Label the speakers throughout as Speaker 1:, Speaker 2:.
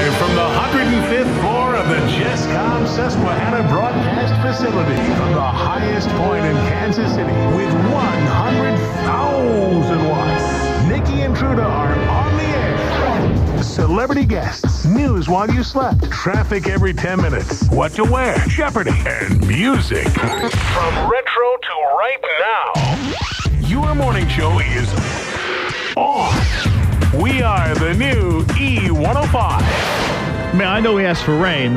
Speaker 1: Live from the 105th floor of the Jescom Susquehanna Broadcast Facility from the highest point in Kansas City with 100,000 watts. Nycki and Truta are on the air. Celebrity guests, news while you slept, traffic every 10 minutes, what to wear, Jeopardy, and music. From retro to right now, your morning show is on. We are the new E105.
Speaker 2: Man, I know we asked for rain.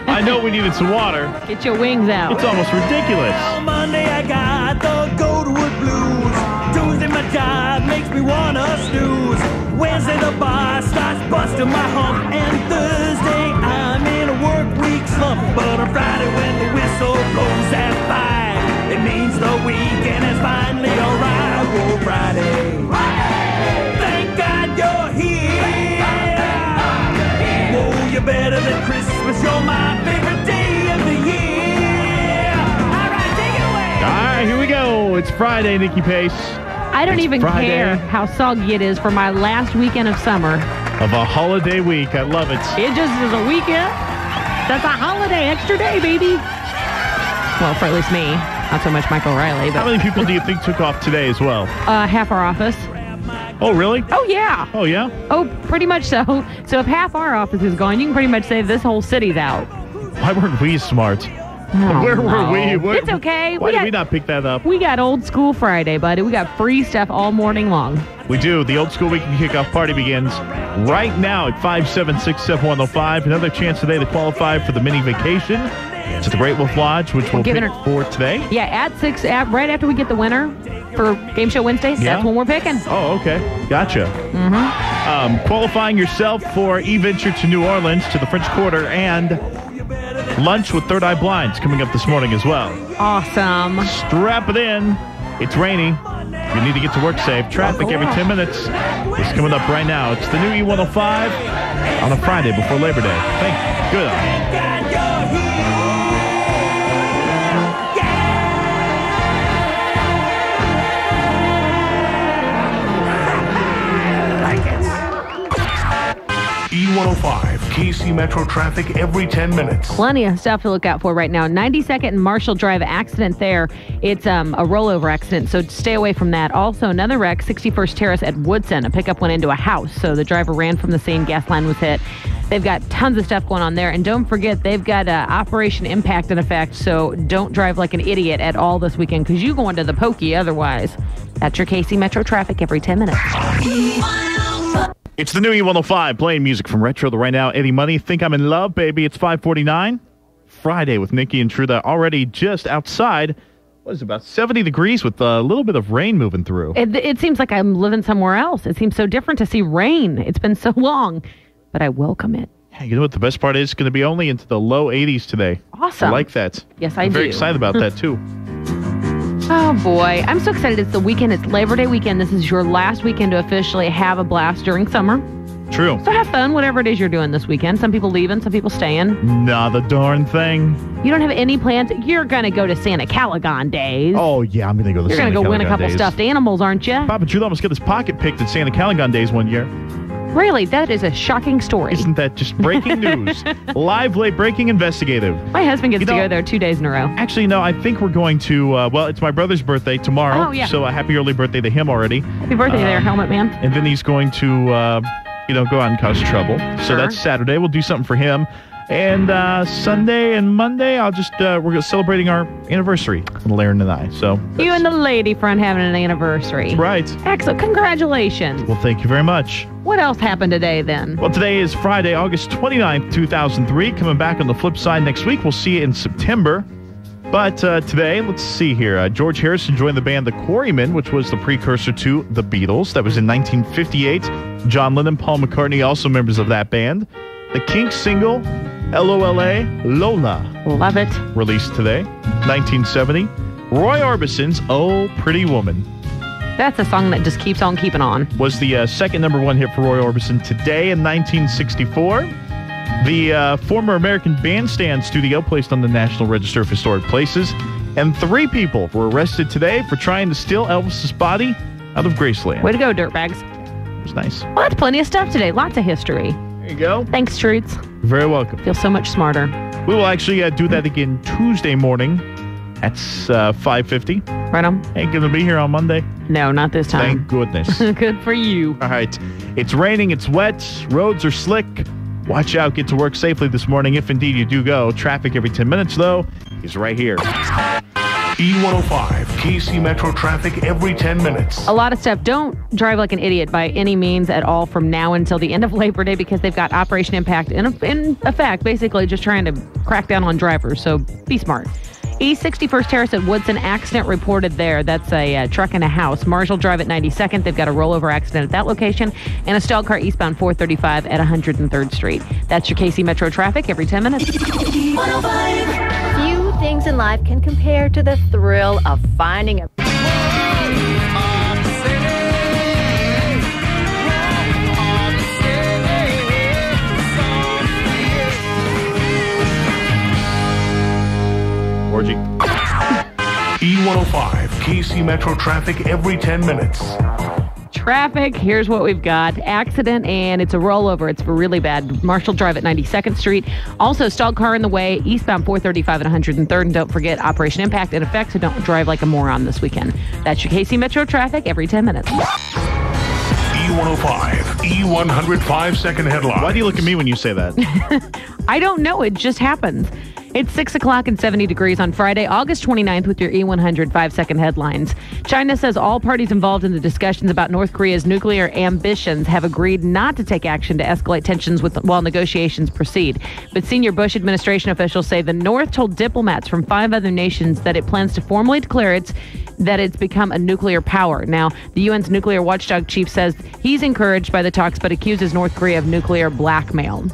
Speaker 2: I know we needed some water.
Speaker 3: Get your wings out.
Speaker 2: It's almost ridiculous.
Speaker 4: On Monday I got the Goldwood Blues. Tuesday my job makes me wanna snooze. Wednesday the bar starts busting my hump. And Thursday I'm in a work week slump. But on Friday when the whistle blows at 5, it means the weekend is finally arrived. Oh, Friday. Thank God you're here. Whoa, you're better than Christmas. You're my favorite day of the year. All right, take it away.
Speaker 2: All right, here we go. It's Friday, Nycki Pace.
Speaker 3: I don't even
Speaker 2: Friday.
Speaker 3: care how soggy it is for my last weekend of summer.
Speaker 2: Of a holiday week. I love it.
Speaker 3: It just is a weekend. That's a holiday, extra day, baby. Well, for at least me. Not so much Mike O'Reilly,
Speaker 2: How
Speaker 3: but
Speaker 2: many people do you think took off today as well?
Speaker 3: half our office.
Speaker 2: Oh, really?
Speaker 3: Oh, yeah.
Speaker 2: Oh, yeah?
Speaker 3: Oh, pretty much so. So if half our office is gone, you can pretty much say this whole city's out.
Speaker 2: Why weren't we smart?
Speaker 3: Oh,
Speaker 2: Where were we?
Speaker 3: It's okay.
Speaker 2: Why did we not pick that up?
Speaker 3: We got old school Friday, buddy. We got free stuff all morning long.
Speaker 2: We do. The old school weekend kickoff party begins right now at 576-7105. Another chance today to qualify for the mini vacation to the Great Wolf Lodge, which we'll pick for today.
Speaker 3: Yeah, at 6, right after we get the winner for Game Show Wednesdays, that's when we're picking.
Speaker 2: Oh, okay. Gotcha. Qualifying yourself for e-venture to New Orleans to the French Quarter and lunch with Third Eye Blinds coming up this morning as well.
Speaker 3: Awesome.
Speaker 2: Strap it in. It's rainy. You need to get to work safe. Traffic every 10 minutes is coming up right now. It's the new E105 on a Friday before Labor Day. Thank goodness.
Speaker 1: E105, KC Metro traffic every 10 minutes.
Speaker 3: Plenty of stuff to look out for right now. 92nd and Marshall Drive accident there. It's a rollover accident, so stay away from that. Also, another wreck, 61st Terrace at Woodson. A pickup went into a house, so the driver ran from the scene. Gas line was hit. They've got tons of stuff going on there. And don't forget, they've got Operation Impact in effect, so don't drive like an idiot at all this weekend because you go into the pokey otherwise. That's your KC Metro traffic every 10 minutes.
Speaker 2: It's the new E105 playing music from Retro to right now. Eddie Money, Think I'm in Love, baby. It's 5:49. Friday with Nycki and Truta already just outside. What is it, about 70 degrees with a little bit of rain moving through.
Speaker 3: It seems like I'm living somewhere else. It seems so different to see rain. It's been so long, but I welcome it.
Speaker 2: Hey, you know what the best part is? It's going to be only into the low 80s today.
Speaker 3: Awesome.
Speaker 2: I like that.
Speaker 3: Yes,
Speaker 2: I'm
Speaker 3: I do.
Speaker 2: very excited about that, too.
Speaker 3: Oh, boy. I'm so excited. It's the weekend. It's Labor Day weekend. This is your last weekend to officially have a blast during summer.
Speaker 2: True.
Speaker 3: So have fun, whatever it is you're doing this weekend. Some people leaving, some people staying.
Speaker 2: Not the darn thing.
Speaker 3: You don't have any plans? You're going to go to Santa Caligon Days.
Speaker 2: Oh, yeah, I'm going to go to
Speaker 3: You're
Speaker 2: Santa
Speaker 3: going to go win a
Speaker 2: Caligon
Speaker 3: couple
Speaker 2: days.
Speaker 3: stuffed animals, aren't you?
Speaker 2: Papa Truta almost got his pocket picked at Santa Caligon Days one year.
Speaker 3: Really? That is a shocking story.
Speaker 2: Isn't that just breaking news? Live, late breaking, investigative.
Speaker 3: My husband gets to go there 2 days in a row.
Speaker 2: Actually, no, I think we're going to, well, it's my brother's birthday tomorrow.
Speaker 3: Oh, yeah.
Speaker 2: So a happy early birthday to him already.
Speaker 3: Happy birthday there, Helmet Man.
Speaker 2: And then he's going to, go out and cause trouble. So
Speaker 3: Sure.
Speaker 2: that's Saturday. We'll do something for him. And Sunday and Monday, we're celebrating our anniversary, Laren and I. So
Speaker 3: You and the lady friend having an anniversary.
Speaker 2: that's right.
Speaker 3: Excellent. Congratulations.
Speaker 2: Well, thank you very much.
Speaker 3: What else happened today then?
Speaker 2: Well, today is Friday, August 29th, 2003. Coming back on the flip side next week. We'll see you in September. But today, let's see here. George Harrison joined the band The Quarrymen, which was the precursor to The Beatles. That was in 1958. John Lennon, Paul McCartney, also members of that band. The Kinks single, LOLA, Lola,
Speaker 3: Love it.
Speaker 2: released today, 1970. Roy Orbison's Oh Pretty Woman
Speaker 3: That's a song that just keeps on keeping on.
Speaker 2: was the second number one hit for Roy Orbison today in 1964. The former American Bandstand studio placed on the National Register of Historic Places. And 3 people were arrested today for trying to steal Elvis's body out of Graceland.
Speaker 3: Way to go, dirtbags.
Speaker 2: It was nice.
Speaker 3: Well, that's plenty of stuff today. Lots of history.
Speaker 2: There you go.
Speaker 3: Thanks, Truts.
Speaker 2: Very welcome.
Speaker 3: Feel so much smarter.
Speaker 2: We will actually do that again Tuesday morning at 5:50.
Speaker 3: Right on.
Speaker 2: Ain't going to be here on Monday.
Speaker 3: No, not this time.
Speaker 2: Thank goodness.
Speaker 3: Good for you.
Speaker 2: All right. It's raining. It's wet. Roads are slick. Watch out. Get to work safely this morning if indeed you do go. Traffic every 10 minutes, though, is right here.
Speaker 1: E105, KC Metro traffic every 10 minutes.
Speaker 3: A lot of stuff. Don't drive like an idiot by any means at all from now until the end of Labor Day because they've got Operation Impact in effect, basically just trying to crack down on drivers. So be smart. East 61st Terrace at Woodson, accident reported there. That's a truck and a house. Marshall Drive at 92nd. They've got a rollover accident at that location. And a stalled car eastbound 435 at 103rd Street. That's your KC Metro traffic every 10 minutes.
Speaker 5: Few things in life can compare to the thrill of finding a...
Speaker 2: Orgy.
Speaker 1: E105, KC Metro traffic every 10 minutes.
Speaker 3: Traffic, here's what we've got. Accident, and it's a rollover. It's really bad. Marshall Drive at 92nd Street. Also, stalled car in the way, eastbound 435 at 103rd. And don't forget, Operation Impact in effect, so don't drive like a moron this weekend. That's your KC Metro traffic every 10 minutes.
Speaker 1: E105, E100 5-second headline.
Speaker 2: Why do you look at me when you say that?
Speaker 3: I don't know. It just happens. It's 6 o'clock and 70 degrees on Friday, August 29th with your E100 5-second headlines. China says all parties involved in the discussions about North Korea's nuclear ambitions have agreed not to take action to escalate tensions while negotiations proceed. But senior Bush administration officials say the North told diplomats from 5 other nations that it plans to formally declare that it's become a nuclear power. Now, the UN's nuclear watchdog chief says he's encouraged by the talks but accuses North Korea of nuclear blackmail.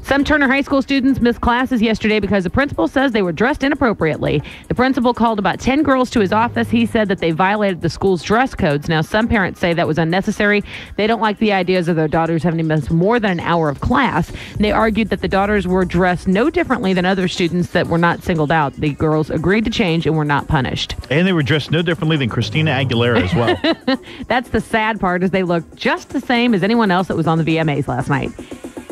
Speaker 3: Some Turner High School students missed classes yesterday because the principal says they were dressed inappropriately. The principal called about 10 girls to his office. He said that they violated the school's dress codes. Now, some parents say that was unnecessary. They don't like the ideas of their daughters having to miss more than an hour of class. And they argued that the daughters were dressed no differently than other students that were not singled out. The girls agreed to change and were not punished.
Speaker 2: And they were dressed no differently than Christina Aguilera as well.
Speaker 3: That's the sad part, is they looked just the same as anyone else that was on the VMAs last night.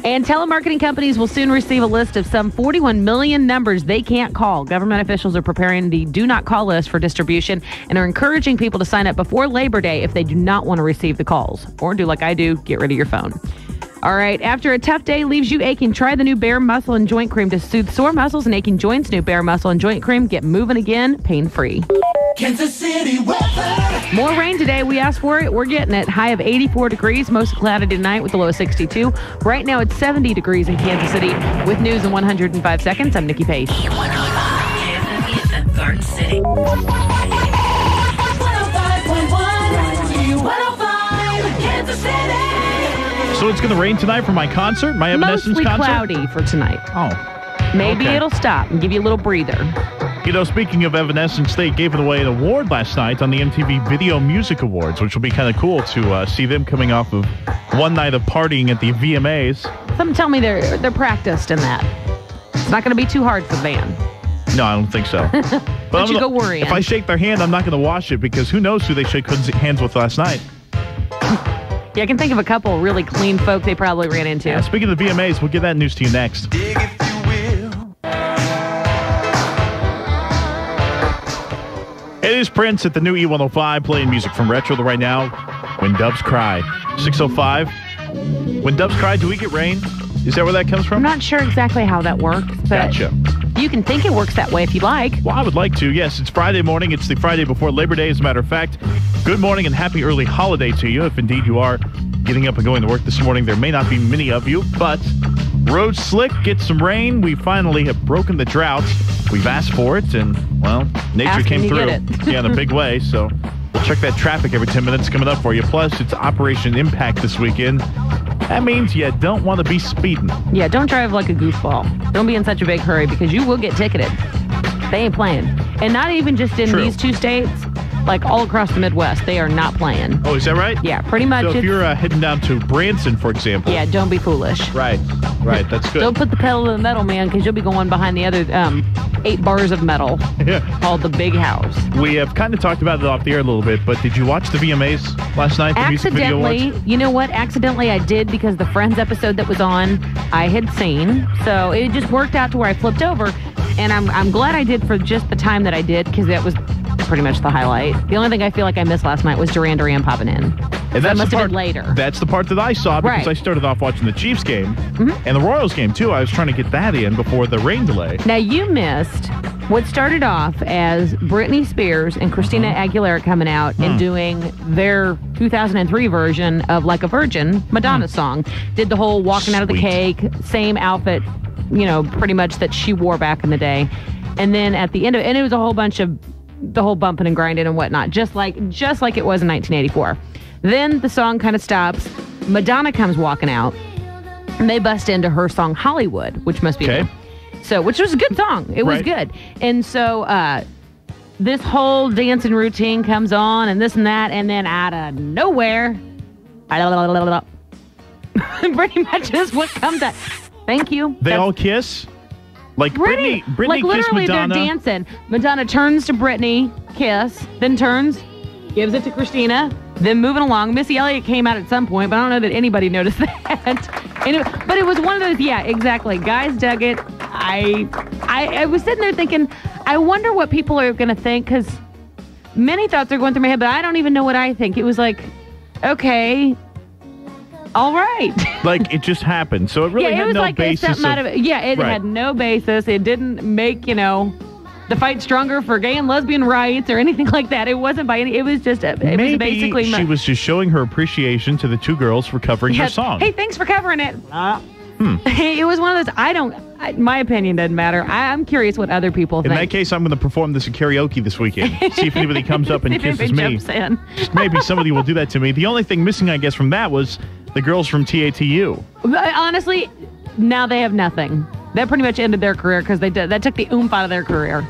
Speaker 3: And telemarketing companies will soon receive a list of some 41 million numbers they can't call. Government officials are preparing the do not call list for distribution and are encouraging people to sign up before Labor Day if they do not want to receive the calls. Or do like I do, get rid of your phone. All right, after a tough day leaves you aching, try the new Bare Muscle and Joint Cream to soothe sore muscles and aching joints. New Bare Muscle and Joint Cream. Get moving again, pain-free.
Speaker 4: Kansas City weather.
Speaker 3: More rain today. We asked for it. We're getting it. High of 84 degrees. Mostly cloudy tonight with a low of 62. Right now it's 70 degrees in Kansas City. With news in 105 seconds, I'm Nycki Pace.
Speaker 6: KFME Garden City. 105.1 105 Kansas City.
Speaker 2: So it's going to rain tonight for my concert, my Evanescence
Speaker 3: Mostly
Speaker 2: concert?
Speaker 3: cloudy for tonight.
Speaker 2: Oh.
Speaker 3: Maybe
Speaker 2: Okay.
Speaker 3: it'll stop and give you a little breather.
Speaker 2: You know, speaking of Evanescence, they gave away an award last night on the MTV Video Music Awards, which will be kind of cool to see them coming off of one night of partying at the VMAs.
Speaker 3: Some tell me they're practiced in that. It's not going to be too hard for the band.
Speaker 2: No, I don't think so. But
Speaker 3: you go worrying.
Speaker 2: If I shake their hand, I'm not going to wash it because who knows who they shook hands with last night.
Speaker 3: Yeah, I can think of a couple really clean folk they probably ran into.
Speaker 2: Yeah, speaking of the VMAs, we'll get that news to you next.
Speaker 4: Dig if you will.
Speaker 2: It is Prince at the new E105 playing music from Retro right now. When Doves Cry. 6:05. When Doves Cry, do we get rain? Is that where that comes
Speaker 3: I'm
Speaker 2: from?
Speaker 3: not sure exactly how that works, but
Speaker 2: Gotcha.
Speaker 3: you can think it works that way if you like.
Speaker 2: Well, I would like to. Yes, it's Friday morning. It's the Friday before Labor Day, as a matter of fact. Good morning and happy early holiday to you. If indeed you are getting up and going to work this morning, there may not be many of you, but roads slick, get some rain. We finally have broken the drought. We've asked for it, and, well, nature
Speaker 3: Ask
Speaker 2: came
Speaker 3: and you
Speaker 2: through.
Speaker 3: get it.
Speaker 2: Yeah, in a big way. So we'll check that traffic every 10 minutes coming up for you. Plus, it's Operation Impact this weekend. That means you don't want to be speeding.
Speaker 3: Yeah, don't drive like a goofball. Don't be in such a big hurry because you will get ticketed. They ain't playing. And not even just in
Speaker 2: True.
Speaker 3: these two states, like all across the Midwest, they are not playing.
Speaker 2: Oh, is that right?
Speaker 3: Yeah, pretty much.
Speaker 2: So if you're heading down to Branson, for example.
Speaker 3: Yeah, don't be foolish.
Speaker 2: Right, that's good.
Speaker 3: Don't put the pedal to the metal, man, because you'll be going behind the other 8 bars of metal
Speaker 2: Yeah.
Speaker 3: called The Big House.
Speaker 2: We have kind of talked about it off the air a little bit, but did you watch the VMAs last night? The music video
Speaker 3: Accidentally,
Speaker 2: awards?
Speaker 3: you know what? Accidentally I did because the Friends episode that was on, I had seen. So it just worked out to where I flipped over. And I'm glad I did for just the time that I did because that was pretty much the highlight. The only thing I feel like I missed last night was Duran Duran popping in.
Speaker 2: And
Speaker 3: that must
Speaker 2: the
Speaker 3: have
Speaker 2: part,
Speaker 3: been later.
Speaker 2: That's the part that I saw because
Speaker 3: Right.
Speaker 2: I started off watching the Chiefs game
Speaker 3: Mm-hmm.
Speaker 2: and the Royals game, too. I was trying to get that in before the rain delay.
Speaker 3: Now, you missed what started off as Britney Spears and Christina Aguilera coming out and doing their 2003 version of Like a Virgin, Madonna song. Did the whole walking out of the
Speaker 2: Sweet.
Speaker 3: cake, same outfit, pretty much that she wore back in the day. And then at the end of it, and it was a whole bunch of the whole bumping and grinding and whatnot, just like it was in 1984. Then the song kind of stops. Madonna comes walking out, and they bust into her song Hollywood, which must be
Speaker 2: Okay.
Speaker 3: so, which was a good song. It was
Speaker 2: Right.
Speaker 3: good. And so this whole dancing routine comes on and this and that, and then out of nowhere, pretty much is what comes out. Thank you.
Speaker 2: They
Speaker 3: That's
Speaker 2: all kiss? Like Britney
Speaker 3: like
Speaker 2: kissed
Speaker 3: literally
Speaker 2: Madonna.
Speaker 3: they're dancing. Madonna turns to Britney, kiss, then turns, gives it to Christina, then moving along. Missy Elliott came out at some point, but I don't know that anybody noticed that. But it was one of those, yeah, exactly. Guys dug it. I was sitting there thinking, I wonder what people are going to think, because many thoughts are going through my head, but I don't even know what I think. It was like, okay, all right.
Speaker 2: Like, it just happened. So it really
Speaker 3: Yeah, it
Speaker 2: had
Speaker 3: was
Speaker 2: no
Speaker 3: like
Speaker 2: basis.
Speaker 3: something out of it. Yeah, it
Speaker 2: Right.
Speaker 3: had no basis. It didn't make, the fight stronger for gay and lesbian rights or anything like that. It wasn't by any. It was just. It
Speaker 2: Maybe
Speaker 3: was basically.
Speaker 2: she was just showing her appreciation to the two girls for covering her
Speaker 3: Yeah,
Speaker 2: song.
Speaker 3: Hey, thanks for covering it. It was one of those. My opinion doesn't matter. I'm curious what other people
Speaker 2: In
Speaker 3: think.
Speaker 2: that case, I'm going to perform this in karaoke this weekend. See if anybody comes up and
Speaker 3: See if
Speaker 2: kisses
Speaker 3: anybody
Speaker 2: me.
Speaker 3: jumps in.
Speaker 2: Just maybe somebody will do that to me. The only thing missing, I guess, from that was the girls from TATU.
Speaker 3: Honestly, now they have nothing. That pretty much ended their career because that took the oomph out of their career.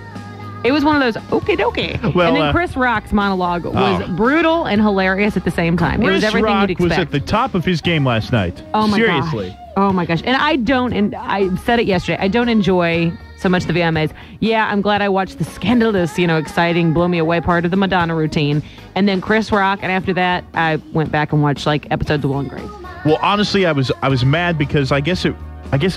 Speaker 3: It was one of those okie dokie.
Speaker 2: Well,
Speaker 3: and then Chris Rock's monologue was brutal and hilarious at the same time. It was
Speaker 2: Chris
Speaker 3: everything
Speaker 2: Rock
Speaker 3: you'd
Speaker 2: was
Speaker 3: expect.
Speaker 2: at the top of his game last night.
Speaker 3: Oh my
Speaker 2: Seriously.
Speaker 3: gosh. Oh my gosh. And I said it yesterday. I don't enjoy so much the VMAs. Yeah, I'm glad I watched the scandalous, exciting, blow me away part of the Madonna routine. And then Chris Rock. And after that, I went back and watched episodes of Will and Grace.
Speaker 2: Well, honestly, I was mad because I guess it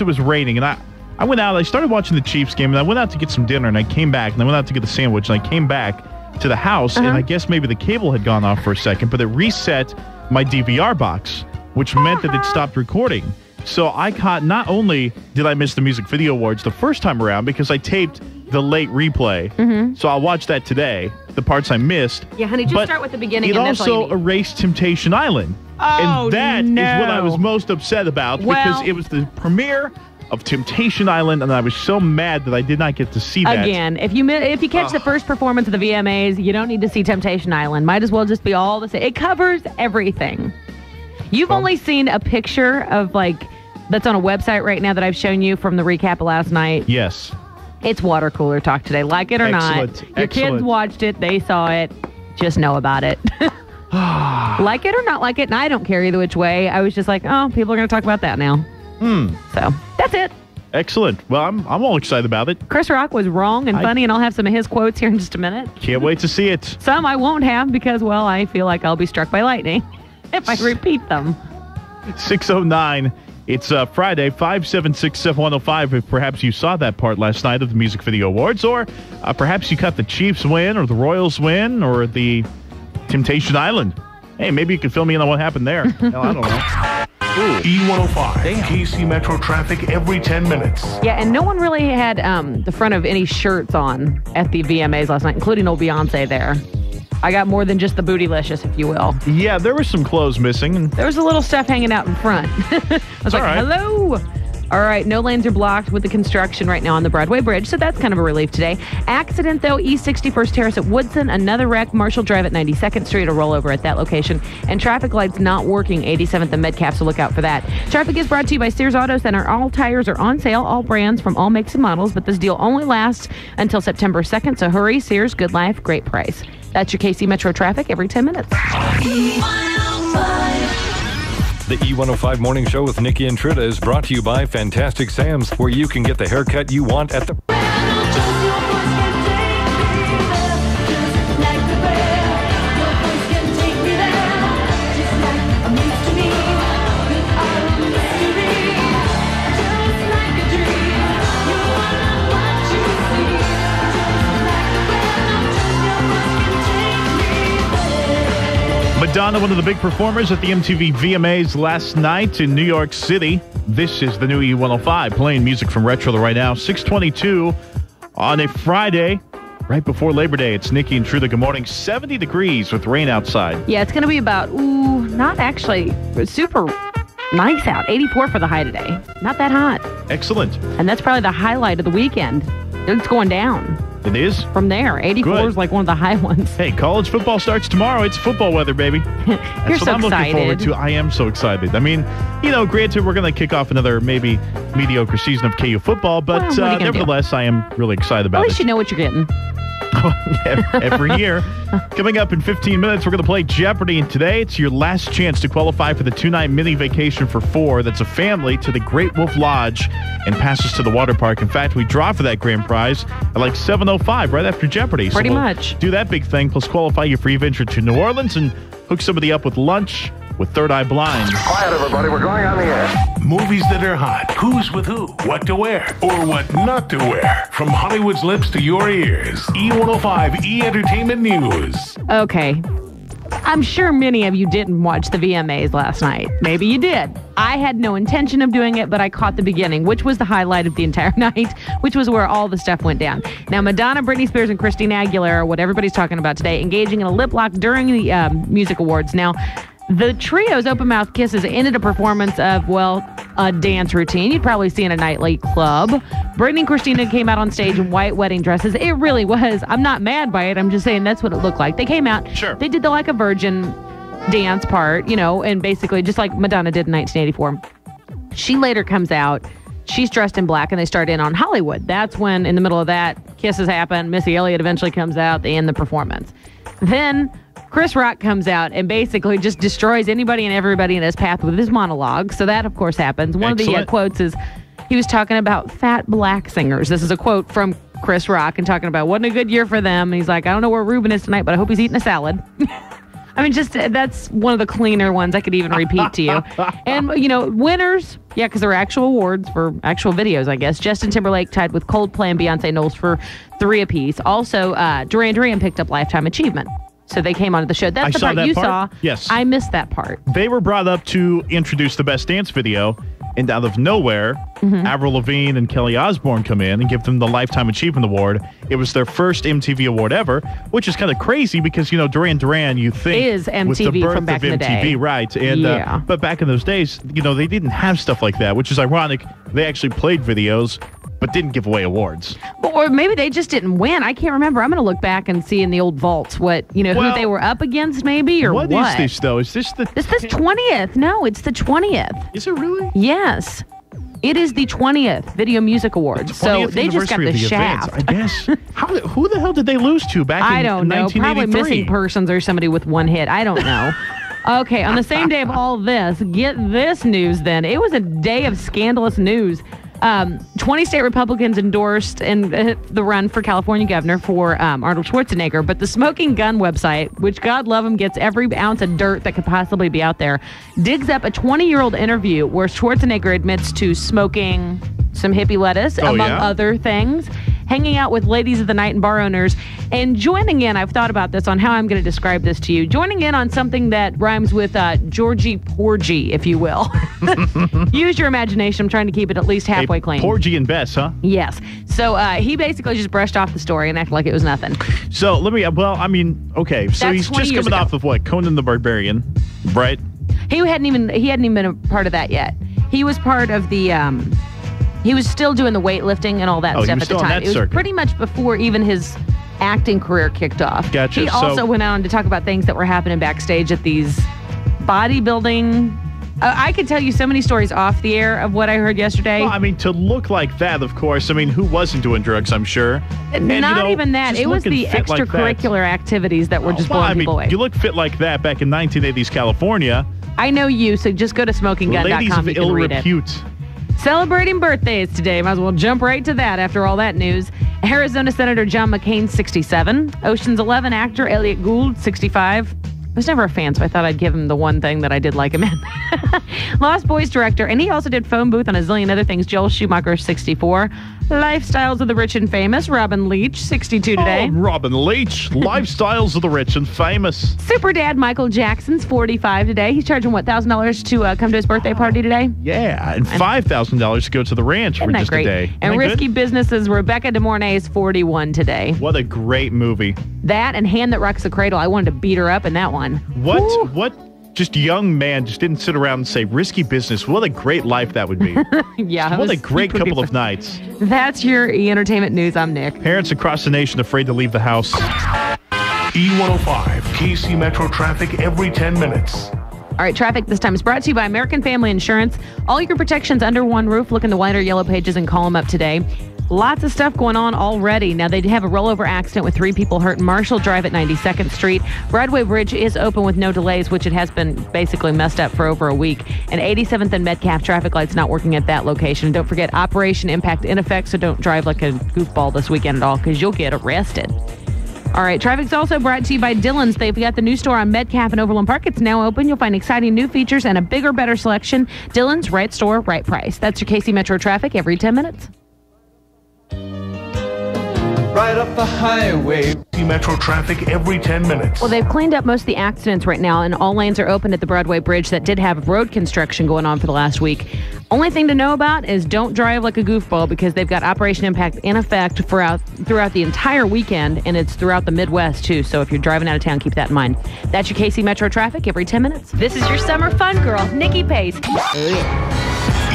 Speaker 2: was raining, and I went out. I started watching the Chiefs game, and I went out to get some dinner, and I came back, and I went out to get the sandwich, and I came back to the house, and I guess maybe the cable had gone off for a second, but it reset my DVR box, which meant that it stopped recording. So I caught, not only did I miss the Music Video Awards the first time around because I taped the late replay, so I'll watch that today, the parts I missed.
Speaker 3: Yeah, honey, just
Speaker 2: but
Speaker 3: start with the beginning,
Speaker 2: It
Speaker 3: and that's all you
Speaker 2: also
Speaker 3: need.
Speaker 2: erased Temptation Island.
Speaker 3: Oh,
Speaker 2: and that is
Speaker 3: no.
Speaker 2: what I was most upset about because
Speaker 3: Well-
Speaker 2: it was the premiere of Temptation Island, and I was so mad that I did not get to see that.
Speaker 3: Again, if you catch the first performance of the VMAs, you don't need to see Temptation Island. Might as well just be all the same. It covers everything. You've only seen a picture of that's on a website right now that I've shown you from the recap of last night.
Speaker 2: Yes.
Speaker 3: It's water cooler talk today. Like it or
Speaker 2: Excellent.
Speaker 3: not. Your kids
Speaker 2: Excellent.
Speaker 3: watched it. They saw it. Just know about it. Like it or not like it. And I don't care either which way. I was just like, oh, people are going to talk about that now. So that's it.
Speaker 2: Excellent. Well, I'm all excited about it.
Speaker 3: Chris Rock was wrong and funny, and I'll have some of his quotes here in just a minute.
Speaker 2: Can't wait to see it.
Speaker 3: Some I won't have because, well, I feel like I'll be struck by lightning if I repeat them.
Speaker 2: 6:09. It's Friday, 576-7105. If perhaps you saw that part last night of the Music Video Awards, or perhaps you caught the Chiefs win, or the Royals win, or the Temptation Island. Hey, maybe you could fill me in on what happened there. Hell, I don't know.
Speaker 1: E105, KC Metro traffic every 10 minutes.
Speaker 3: Yeah, and no one really had the front of any shirts on at the VMAs last night, including old Beyonce there. I got more than just the bootylicious, if you will.
Speaker 2: Yeah, there were some clothes missing. And
Speaker 3: There was a little stuff hanging out in front. I was like,
Speaker 2: all right.
Speaker 3: hello. All right, no lanes are blocked with the construction right now on the Broadway Bridge, so that's kind of a relief today. Accident, though, East 61st Terrace at Woodson. Another wreck, Marshall Drive at 92nd Street, a rollover at that location. And traffic lights not working, 87th and Metcalf, so look out for that. Traffic is brought to you by Sears Auto Center. All tires are on sale, all brands from all makes and models, but this deal only lasts until September 2nd, so hurry. Sears, good life, great price. That's your KC Metro traffic every 10 minutes.
Speaker 7: The E105 Morning Show with Nycki and Truta is brought to you by Fantastic Sam's, where you can get the haircut you want at the...
Speaker 2: Madonna, one of the big performers at the MTV VMAs last night in New York City. This is the new E105, playing music from Retro right now. 6:22 on a Friday, right before Labor Day. It's Nycki and Truta. Good morning. 70 degrees with rain outside.
Speaker 3: Yeah, it's going to be about, not actually super nice out. 84 for the high today. Not that hot.
Speaker 2: Excellent.
Speaker 3: And that's probably the highlight of the weekend. It's going down.
Speaker 2: It is?
Speaker 3: From there. 84
Speaker 2: Good.
Speaker 3: is like one of the high ones.
Speaker 2: Hey, college football starts tomorrow. It's football weather, baby. That's
Speaker 3: You're
Speaker 2: what
Speaker 3: so
Speaker 2: I'm looking forward to. I am so excited. I mean, granted, we're going to kick off another maybe mediocre season of KU football, but nevertheless, I am really excited about it.
Speaker 3: At least you know what you're getting.
Speaker 2: Every year. Coming up in 15 minutes, we're going to play Jeopardy! And today it's your last chance to qualify for the 2-night mini vacation for 4 that's a family to the Great Wolf Lodge and passes to the water park. In fact, we draw for that grand prize at like 7:05 right after Jeopardy!
Speaker 3: Pretty much.
Speaker 2: Do that big thing, plus qualify your free venture to New Orleans and hook somebody up with lunch with Third Eye Blind.
Speaker 1: Quiet, everybody. We're going on the air. Movies that are hot. Who's with who? What to wear or what not to wear. From Hollywood's lips to your ears. E105 E-Entertainment News.
Speaker 3: Okay. I'm sure many of you didn't watch the VMAs last night. Maybe you did. I had no intention of doing it, but I caught the beginning, which was the highlight of the entire night, which was where all the stuff went down. Now, Madonna, Britney Spears, and Christina Aguilera, what everybody's talking about today, engaging in a lip lock during the music awards. Now, the trio's open mouth kisses ended a performance of, a dance routine you'd probably see in a nightly club. Britney and Christina came out on stage in white wedding dresses. It really was. I'm not mad by it. I'm just saying that's what it looked like. They came out.
Speaker 2: Sure.
Speaker 3: They did the Like a Virgin dance part, and basically just like Madonna did in 1984. She later comes out. She's dressed in black, and they start in on Hollywood. That's when, in the middle of that, kisses happen. Missy Elliott eventually comes out. They end the performance. Then Chris Rock comes out and basically just destroys anybody and everybody in his path with his monologue. So that, of course, happens. One of the quotes is he was talking about fat black singers. This is a quote from Chris Rock and talking about wasn't a good year for them. And he's like, I don't know where Ruben is tonight, but I hope he's eating a salad. I mean, that's one of the cleaner ones I could even repeat to you. And, winners, because they're actual awards for actual videos, I guess. Justin Timberlake tied with Coldplay and Beyonce Knowles for 3 apiece. Also, Duran Duran picked up Lifetime Achievement. So they came onto the show. That's the part you saw.
Speaker 2: Yes.
Speaker 3: I missed that part.
Speaker 2: They were brought up to introduce the Best Dance Video, and out of nowhere, Avril Lavigne and Kelly Osbourne come in and give them the Lifetime Achievement Award. It was their first MTV award ever, which is kind of crazy because, Duran Duran, you think,
Speaker 3: is MTV
Speaker 2: was the birth
Speaker 3: from back
Speaker 2: of
Speaker 3: in the
Speaker 2: MTV,
Speaker 3: day.
Speaker 2: right? And but back in those days, they didn't have stuff like that, which is ironic. They actually played videos, but didn't give away awards.
Speaker 3: Or maybe they just didn't win. I can't remember. I'm going to look back and see in the old vaults who they were up against maybe or what.
Speaker 2: What is this, though? Is this the...
Speaker 3: It's the 20th. No, it's the 20th.
Speaker 2: Is it really?
Speaker 3: Yes. It is the 20th Video Music Awards. So they just got the shaft.
Speaker 2: I guess. Who the hell did they lose to back in 1983?
Speaker 3: I don't know. Probably Missing Persons or somebody with one hit. I don't know. Okay, on the same day of all this, get this news then. It was a day of scandalous news. 20 state Republicans endorsed the run for California governor for Arnold Schwarzenegger, but the Smoking Gun website, which God love him gets every ounce of dirt that could possibly be out there, digs up a 20-year-old interview where Schwarzenegger admits to smoking some hippie lettuce, among other things, hanging out with ladies of the night and bar owners, and joining in, I've thought about this on how I'm going to describe this to you, joining in on something that rhymes with Georgie Porgy, if you will. Use your imagination. I'm trying to keep it at least halfway clean.
Speaker 2: Porgy and Bess, huh?
Speaker 3: Yes. So he basically just brushed off the story and acted like it was nothing.
Speaker 2: So let me, okay. So
Speaker 3: That's
Speaker 2: he's just coming off of what? Conan the Barbarian, right?
Speaker 3: He hadn't even been a part of that yet. He was part of the, he was still doing the weightlifting and all that stuff at the time. It was pretty much before even his acting career kicked off.
Speaker 2: Gotcha.
Speaker 3: He also went on to talk about things that were happening backstage at these bodybuilding. I could tell you so many stories off the air of what I heard yesterday.
Speaker 2: Well, to look like that, of course. who wasn't doing drugs, I'm sure.
Speaker 3: And, not even that. It was the extracurricular activities that were just blowing people away.
Speaker 2: You look fit like that back in 1980s California.
Speaker 3: I know you, so just go to smokinggun.com.
Speaker 2: Ladies of ill repute.
Speaker 3: Celebrating birthdays today. Might as well jump right to that after all that news. Arizona Senator John McCain, 67. Ocean's 11 actor Elliot Gould, 65. I was never a fan, so I thought I'd give him the one thing that I did like him in. Lost Boys director, and he also did phone booth on a zillion other things. Joel Schumacher, 64. Lifestyles of the Rich and Famous, Robin Leach, 62 today.
Speaker 2: Oh, Robin Leach, Lifestyles of the Rich and Famous.
Speaker 3: Super Dad Michael Jackson's 45 today. He's charging, $1,000 to come to his birthday party today?
Speaker 2: Yeah, and $5,000 to go to the ranch for just a day.
Speaker 3: And Risky Business's Rebecca De Mornay is 41 today.
Speaker 2: What a great movie.
Speaker 3: That and Hand That Rocks the Cradle. I wanted to beat her up in that one.
Speaker 2: What just young man just didn't sit around and say, risky business. What a great life that would be.
Speaker 3: Yeah.
Speaker 2: What a great couple of nights.
Speaker 3: That's your E-Entertainment News. I'm Nick.
Speaker 2: Parents across the nation afraid to leave the house.
Speaker 1: E105, KC Metro traffic every 10 minutes.
Speaker 3: All right, traffic this time is brought to you by American Family Insurance. All your protections under one roof. Look in the white or yellow pages and call them up today. Lots of stuff going on already. Now, they have a rollover accident with 3 people hurt in Marshall Drive at 92nd Street. Broadway Bridge is open with no delays, which it has been basically messed up for over a week. And 87th and Metcalf traffic lights not working at that location. And don't forget, Operation Impact in effect, so don't drive like a goofball this weekend at all because you'll get arrested. All right, traffic's also brought to you by Dillon's. They've got the new store on Metcalf and Overland Park. It's now open. You'll find exciting new features and a bigger, better selection. Dillon's, right store, right price. That's your KC Metro traffic every 10 minutes.
Speaker 8: Right up the highway.
Speaker 1: Metro traffic every 10 minutes.
Speaker 3: Well, they've cleaned up most of the accidents right now, and all lanes are open at the Broadway Bridge that did have road construction going on for the last week. Only thing to know about is don't drive like a goofball because they've got Operation Impact in effect throughout the entire weekend, and it's throughout the Midwest, too. So if you're driving out of town, keep that in mind. That's your KC Metro traffic every 10 minutes.
Speaker 5: This is your summer fun girl, Nycki Pace.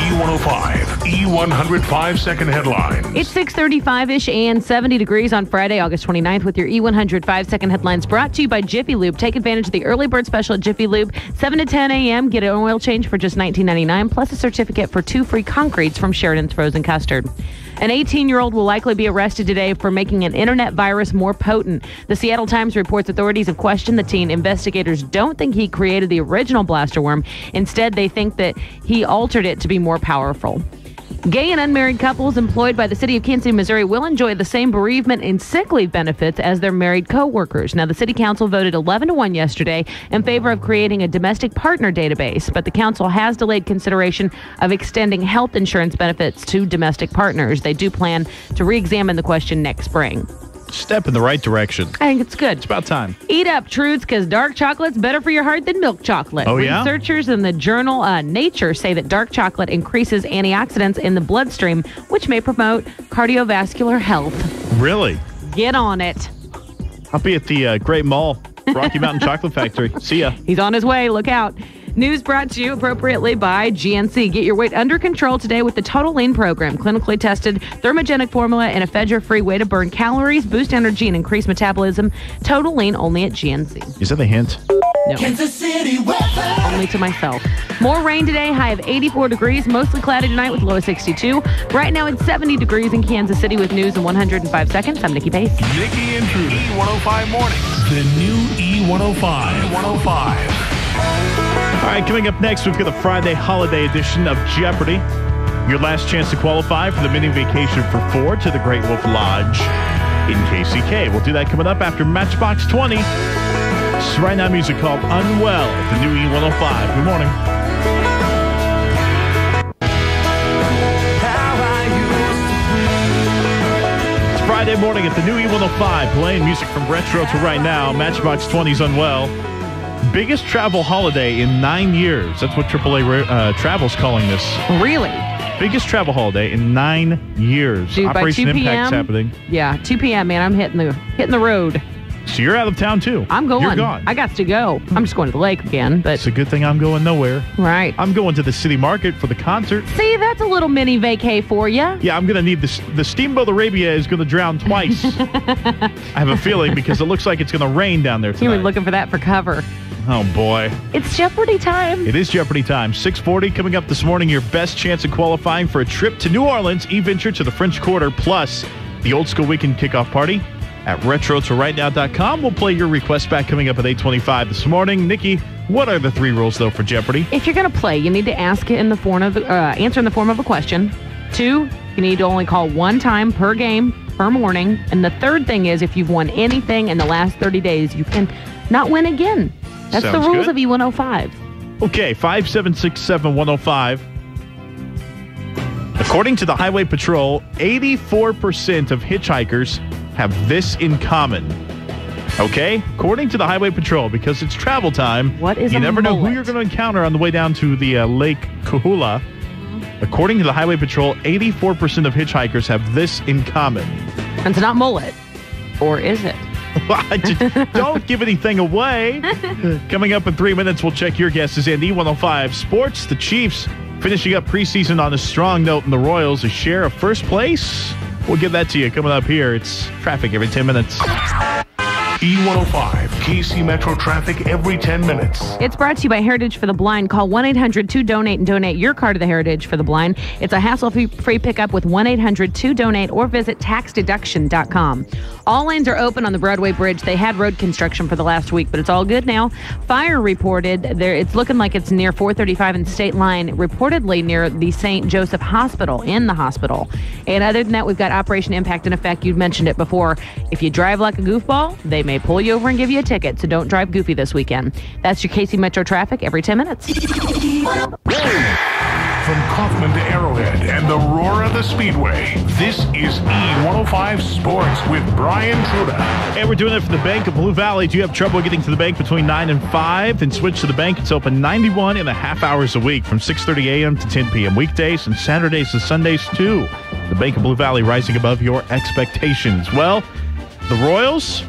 Speaker 1: E105, E100 5-second headlines.
Speaker 3: It's 6:35-ish and 70 degrees on Friday, August 29th with your E100 5-second headlines brought to you by Jiffy Lube. Take advantage of the early bird special at Jiffy Lube, 7 to 10 a.m. Get an oil change for just $19.99, plus a certificate for 2 free concretes from Sheridan's Frozen Custard. An 18-year-old will likely be arrested today for making an internet virus more potent. The Seattle Times reports authorities have questioned the teen. Investigators don't think he created the original blaster worm. Instead, they think that he altered it to be more powerful. Gay and unmarried couples employed by the city of Kansas City, Missouri will enjoy the same bereavement and sick leave benefits as their married co-workers. Now, the city council voted 11-1 yesterday in favor of creating a domestic partner database, but the council has delayed consideration of extending health insurance benefits to domestic partners. They do plan to re-examine the question next spring.
Speaker 2: Step in the right direction.
Speaker 3: I think it's good.
Speaker 2: It's about time.
Speaker 3: Eat up, Truths, because dark chocolate's better for your heart than milk chocolate.
Speaker 2: Oh, yeah?
Speaker 3: Researchers in the journal Nature say that dark chocolate increases antioxidants in the bloodstream, which may promote cardiovascular health.
Speaker 2: Really?
Speaker 3: Get on it.
Speaker 2: I'll be at the Great Mall, Rocky Mountain Chocolate Factory. See ya.
Speaker 3: He's on his way. Look out. News brought to you appropriately by GNC. Get your weight under control today with the Total Lean program. Clinically tested, thermogenic formula, and a ephedra-free way to burn calories, boost energy, and increase metabolism. Total Lean only at GNC.
Speaker 2: Is that a hint?
Speaker 3: No.
Speaker 6: Kansas City weather.
Speaker 3: Only to myself. More rain today, high of 84 degrees, mostly cloudy tonight with low of 62. Right now it's 70 degrees in Kansas City with news in 105 seconds. I'm Nycki Pace.
Speaker 1: Nycki and Truta, E105 mornings. The new E105. E105.
Speaker 2: All right, coming up next, we've got the Friday holiday edition of Jeopardy! Your last chance to qualify for the mini vacation for 4 to the Great Wolf Lodge in KCK. We'll do that coming up after Matchbox 20. It's right now music called Unwell, the new E105. Good morning. It's Friday morning at the new E105, playing music from retro to right now. Matchbox 20's Unwell. Biggest travel holiday in 9 years. That's what AAA Travel's calling this.
Speaker 3: Really?
Speaker 2: Biggest travel holiday in 9 years.
Speaker 3: Dude,
Speaker 2: Operation
Speaker 3: by 2 p.m.,
Speaker 2: Impact's happening.
Speaker 3: Yeah, 2 p.m., man. I'm hitting the road.
Speaker 2: So you're out of town, too.
Speaker 3: I'm going.
Speaker 2: You're gone.
Speaker 3: I got to go. I'm just going to the lake again. But
Speaker 2: it's a good thing I'm going nowhere.
Speaker 3: Right.
Speaker 2: I'm going to the city market for the concert.
Speaker 3: See, that's a little mini vacay for you.
Speaker 2: Yeah, I'm going to need the Steamboat Arabia is going to drown twice. I have a feeling because it looks like it's going to rain down there tonight.
Speaker 3: You were looking for that for cover.
Speaker 2: Oh, boy.
Speaker 3: It's Jeopardy time.
Speaker 2: It is Jeopardy time. 6:40 coming up this morning. Your best chance of qualifying for a trip to New Orleans, e-venture to the French Quarter, plus the Old School Weekend Kickoff Party at RetroToRightNow.com. We'll play your request back coming up at 8:25 this morning. Nycki, what are the 3 rules, though, for Jeopardy?
Speaker 3: If you're going to play, you need to ask it in the form of answer in the form of a question. 2, you need to only call 1 time per game per morning. And the third thing is if you've won anything in the last 30 days, you can not win again. That's
Speaker 2: Sounds
Speaker 3: the rules
Speaker 2: good.
Speaker 3: of E105.
Speaker 2: Okay, 5767105. According to the Highway Patrol, 84% of hitchhikers have this in common. Okay? According to the Highway Patrol, because it's travel time,
Speaker 3: What is
Speaker 2: you
Speaker 3: a
Speaker 2: never know who
Speaker 3: mullet?
Speaker 2: you're going to encounter on the way down to the Lake Kahula. According to the Highway Patrol, 84% of hitchhikers have this in common.
Speaker 3: It's not mullet. Or is it?
Speaker 2: Don't give anything away. Coming up in 3 minutes, we'll check your guesses in E105 Sports. The Chiefs finishing up preseason on a strong note, and the Royals a share of first place. We'll give that to you coming up here. It's traffic every 10 minutes.
Speaker 1: E105, KC Metro traffic every 10 minutes.
Speaker 3: It's brought to you by Heritage for the Blind. Call 1-800-2-DONATE and donate your car to the Heritage for the Blind. It's a hassle-free pickup with 1-800-2-DONATE or visit taxdeduction.com. All lanes are open on the Broadway Bridge. They had road construction for the last week, but it's all good now. Fire reported there. It's looking like it's near 435 and State Line, reportedly near the St. Joseph Hospital, in the hospital. And other than that, we've got Operation Impact in effect. You mentioned it before. If you drive like a goofball, they may pull you over and give you a ticket, so don't drive goofy this weekend. That's your KC Metro traffic every 10 minutes.
Speaker 1: From Kaufman to Arrowhead and the roar of the Speedway, this is E105 Sports with Bryan Truta.
Speaker 2: And we're doing it for the Bank of Blue Valley. Do you have trouble getting to the bank between 9 and 5? Then switch to the bank. It's open 91 and a half hours a week from 6:30 a.m. to 10 p.m. weekdays and Saturdays and Sundays too. The Bank of Blue Valley rising above your expectations. Well, the Royals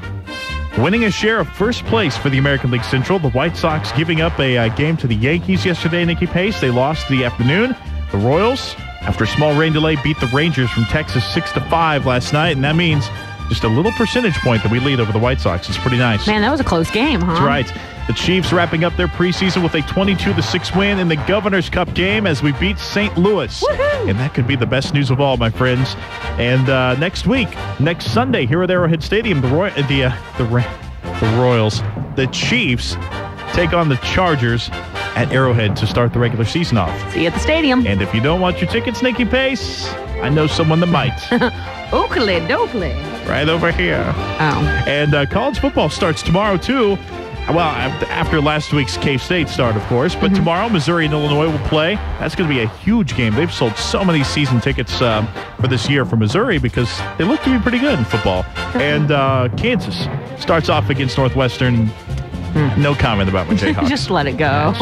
Speaker 2: winning a share of first place for the American League Central. The White Sox giving up a game to the Yankees yesterday, Nycki Pace. They lost the afternoon. The Royals, after a small rain delay, beat the Rangers from Texas 6-5 last night, and that means just a little percentage point that we lead over the White Sox. It's pretty nice.
Speaker 3: Man, that was a close game, huh?
Speaker 2: That's right. The Chiefs wrapping up their preseason with a 22-6 win in the Governor's Cup game as we beat St. Louis.
Speaker 3: Woohoo!
Speaker 2: And that could be the best news of all, my friends. And next Sunday, here at Arrowhead Stadium, the Royals, the Chiefs take on the Chargers at Arrowhead to start the regular season off.
Speaker 3: See you at the stadium.
Speaker 2: And if you don't want your tickets, Nycki Pace, I know someone that might.
Speaker 3: Oakley dokley.
Speaker 2: Right over here.
Speaker 3: Oh.
Speaker 2: And college football starts tomorrow, too. Well, after last week's K-State start, of course. But tomorrow, Missouri and Illinois will play. That's going to be a huge game. They've sold so many season tickets for this year for Missouri because they look to be pretty good in football. And Kansas starts off against Northwestern. No comment about my Jayhawks.
Speaker 3: Just let it go.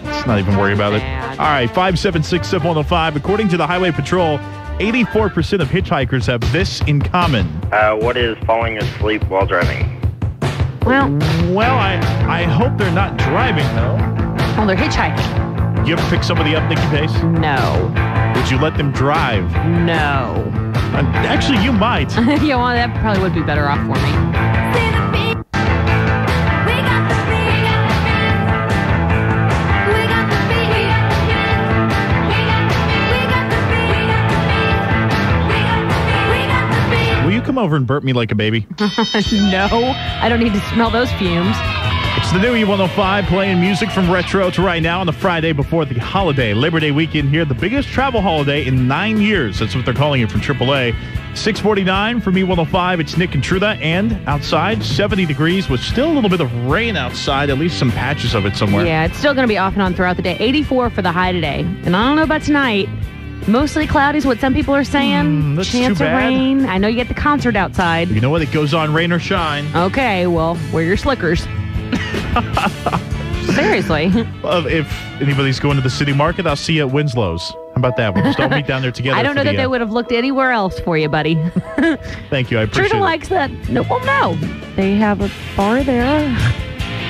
Speaker 2: Let's not even worry about it. All right, 576-7105. According to the Highway Patrol, 84% of hitchhikers have this in common.
Speaker 9: What is falling asleep while driving?
Speaker 3: Well,
Speaker 2: I hope they're not driving, though.
Speaker 3: well, they're hitchhiking.
Speaker 2: You ever pick somebody up, Nycki Pace?
Speaker 3: No.
Speaker 2: Would you let them drive?
Speaker 3: No.
Speaker 2: Actually, you might.
Speaker 3: Yeah, well, that probably would be better off for me.
Speaker 2: Will you come over and burp me like a baby?
Speaker 3: No, I don't need to smell those fumes.
Speaker 2: It's the new E105 playing music from retro to right now on the Friday before the holiday. Labor Day weekend here, the biggest travel holiday in 9 years. That's what they're calling it from AAA. 6:49 from E105. It's Nick and Truta, and outside 70 degrees with still a little bit of rain outside, at least some patches of it somewhere.
Speaker 3: Yeah, it's still going to be off and on throughout the day. 84 for the high today. And I don't know about tonight. Mostly cloudy is what some people are saying.
Speaker 2: That's
Speaker 3: Chance
Speaker 2: too
Speaker 3: of
Speaker 2: bad.
Speaker 3: rain. I know you get the concert outside.
Speaker 2: You know what? It goes on rain or shine.
Speaker 3: Okay, well, wear your slickers. Seriously.
Speaker 2: Well, if anybody's going to the city market, I'll see you at Winslow's. How about that? We'll just all meet down there together.
Speaker 3: I don't know that they would have looked anywhere else for you, buddy.
Speaker 2: Thank you. I appreciate
Speaker 3: Truta
Speaker 2: it.
Speaker 3: likes that. No, well, no. They have a bar there.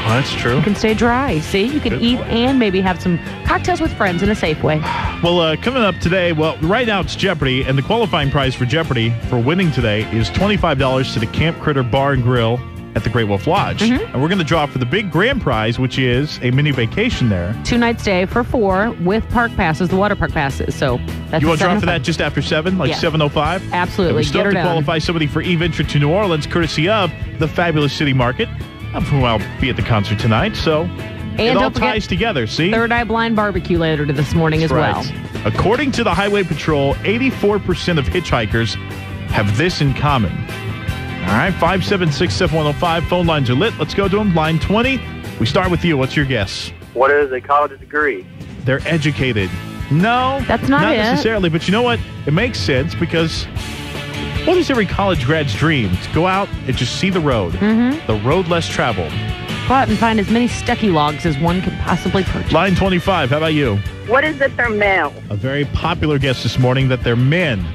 Speaker 2: Oh, that's true.
Speaker 3: You can stay dry. See, you can
Speaker 2: Good
Speaker 3: eat
Speaker 2: point.
Speaker 3: and maybe have some cocktails with friends in a safe way.
Speaker 2: Well, coming up today, right now it's Jeopardy, and the qualifying prize for Jeopardy for winning today is $25 to the Camp Critter Bar and Grill at the Great Wolf Lodge. And we're going to draw for the big grand prize, which is a mini vacation there.
Speaker 3: 2-night stay for 4 with park passes, the water park passes. So that's
Speaker 2: You want to draw for
Speaker 3: 7:05.
Speaker 2: that just after 7, like
Speaker 3: Yeah.
Speaker 2: 7:05?
Speaker 3: Absolutely.
Speaker 2: And we still
Speaker 3: Get her
Speaker 2: have to
Speaker 3: done.
Speaker 2: qualify somebody for e-venture to New Orleans, courtesy of the Fabulous City Market, of whom I'll be at the concert tonight. So it all
Speaker 3: don't forget
Speaker 2: ties together, see?
Speaker 3: Third Eye Blind Barbecue later this morning as well.
Speaker 2: Right. According to the Highway Patrol, 84% of hitchhikers have this in common. All right, 576-7105. Phone lines are lit. Let's go to them. Line 20. We start with you. What's your guess?
Speaker 9: What is a college degree?
Speaker 2: They're educated. No,
Speaker 3: That's not it.
Speaker 2: necessarily. But you know what? It makes sense because what is every college grad's dream? To go out and just see the road.
Speaker 3: Mm-hmm.
Speaker 2: The road less traveled.
Speaker 3: Go out and find as many Stucky logs as one could possibly purchase.
Speaker 2: Line 25, how about you?
Speaker 10: What is the term male?
Speaker 2: A very popular guess this morning that they're men.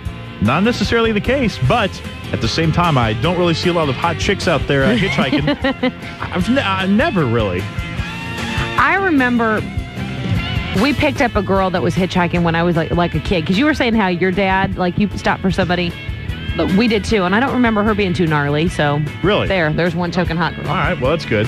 Speaker 2: Not necessarily the case, but at the same time, I don't really see a lot of hot chicks out there hitchhiking. I've never really.
Speaker 3: I remember we picked up a girl that was hitchhiking when I was like a kid. Because you were saying how your dad, like you stopped for somebody. But we did too. And I don't remember her being too gnarly. So
Speaker 2: Really?
Speaker 3: there's one token hot girl.
Speaker 2: All right, well, that's good.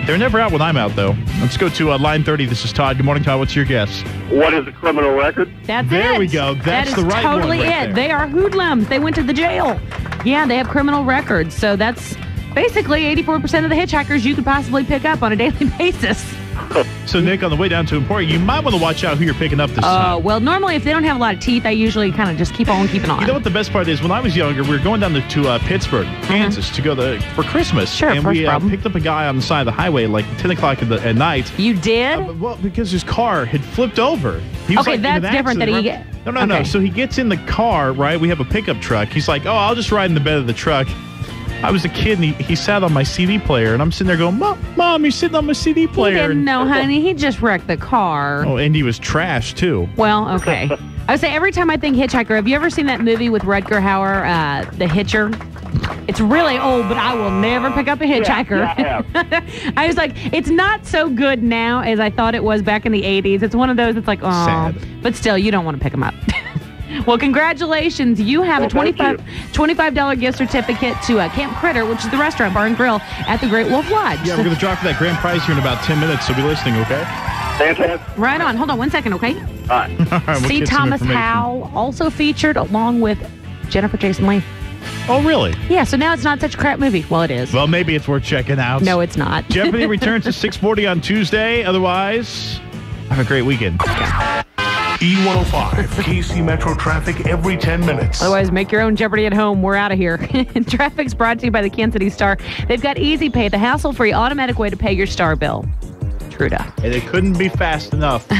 Speaker 2: They're never out when I'm out, though. Let's go to line 30. This is Todd. Good morning, Todd. What's your guess?
Speaker 9: What is a criminal record?
Speaker 3: That's
Speaker 2: There
Speaker 3: it.
Speaker 2: we go. That's the right one
Speaker 3: totally
Speaker 2: right
Speaker 3: it.
Speaker 2: there.
Speaker 3: They are hoodlums. They went to the jail. Yeah, they have criminal records. So that's basically 84% of the hitchhikers you could possibly pick up on a daily basis.
Speaker 2: So, Nick, on the way down to Emporia, you might want to watch out who you're picking up this time.
Speaker 3: Well, normally if they don't have a lot of teeth, I usually kind of just keep on keeping on.
Speaker 2: You know what the best part is? When I was younger, we were going down to Pittsburgh, Kansas, to go for Christmas.
Speaker 3: Sure,
Speaker 2: and
Speaker 3: first
Speaker 2: we
Speaker 3: problem.
Speaker 2: picked up a guy on the side of the highway like 10 o'clock at night.
Speaker 3: You did?
Speaker 2: Well, because his car had flipped over. He was
Speaker 3: Okay,
Speaker 2: like, in
Speaker 3: that's
Speaker 2: an
Speaker 3: different than
Speaker 2: accident,
Speaker 3: he
Speaker 2: right? No.
Speaker 3: Okay.
Speaker 2: So he gets in the car, right? We have a pickup truck. He's like, oh, I'll just ride in the bed of the truck. I was a kid, and he sat on my CD player, and I'm sitting there going, Mom, you're sitting on my CD
Speaker 3: He
Speaker 2: player.
Speaker 3: didn't know, honey. He just wrecked the car.
Speaker 2: Oh, and he was trash, too.
Speaker 3: Well, okay. I would say every time I think hitchhiker, have you ever seen that movie with Rutger Hauer, The Hitcher? It's really old, but I will never pick up a hitchhiker.
Speaker 9: Yeah, I
Speaker 3: I was like, it's not so good now as I thought it was back in the 80s. It's one of those, it's like, oh.
Speaker 2: Sad.
Speaker 3: But still, you don't want to pick them up. Well, congratulations. You have a
Speaker 9: thank you.
Speaker 3: $25 gift certificate to Camp Critter, which is the restaurant, bar and grill at the Great Wolf Lodge.
Speaker 2: Yeah, we're going to drop for that grand prize here in about 10 minutes, so be listening, okay?
Speaker 9: Fantastic.
Speaker 3: Right on. Hold on one second, okay?
Speaker 9: All right.
Speaker 2: All right, we'll
Speaker 3: C.
Speaker 2: get some
Speaker 3: Thomas
Speaker 2: information.
Speaker 3: Howell also featured along with Jennifer Jason Leigh.
Speaker 2: Oh, really?
Speaker 3: Yeah, so now it's not such a crap movie. Well, it is.
Speaker 2: Well, maybe it's worth checking out.
Speaker 3: No, it's not.
Speaker 2: Jeopardy returns at 6:40 on Tuesday. Otherwise, have a great weekend.
Speaker 1: E105, KC Metro traffic every 10 minutes.
Speaker 3: Otherwise, make your own Jeopardy at home. We're out of here. Traffic's brought to you by the Kansas City Star. They've got Easy Pay, the hassle-free automatic way to pay your Star bill. Truta.
Speaker 2: And it couldn't be fast enough.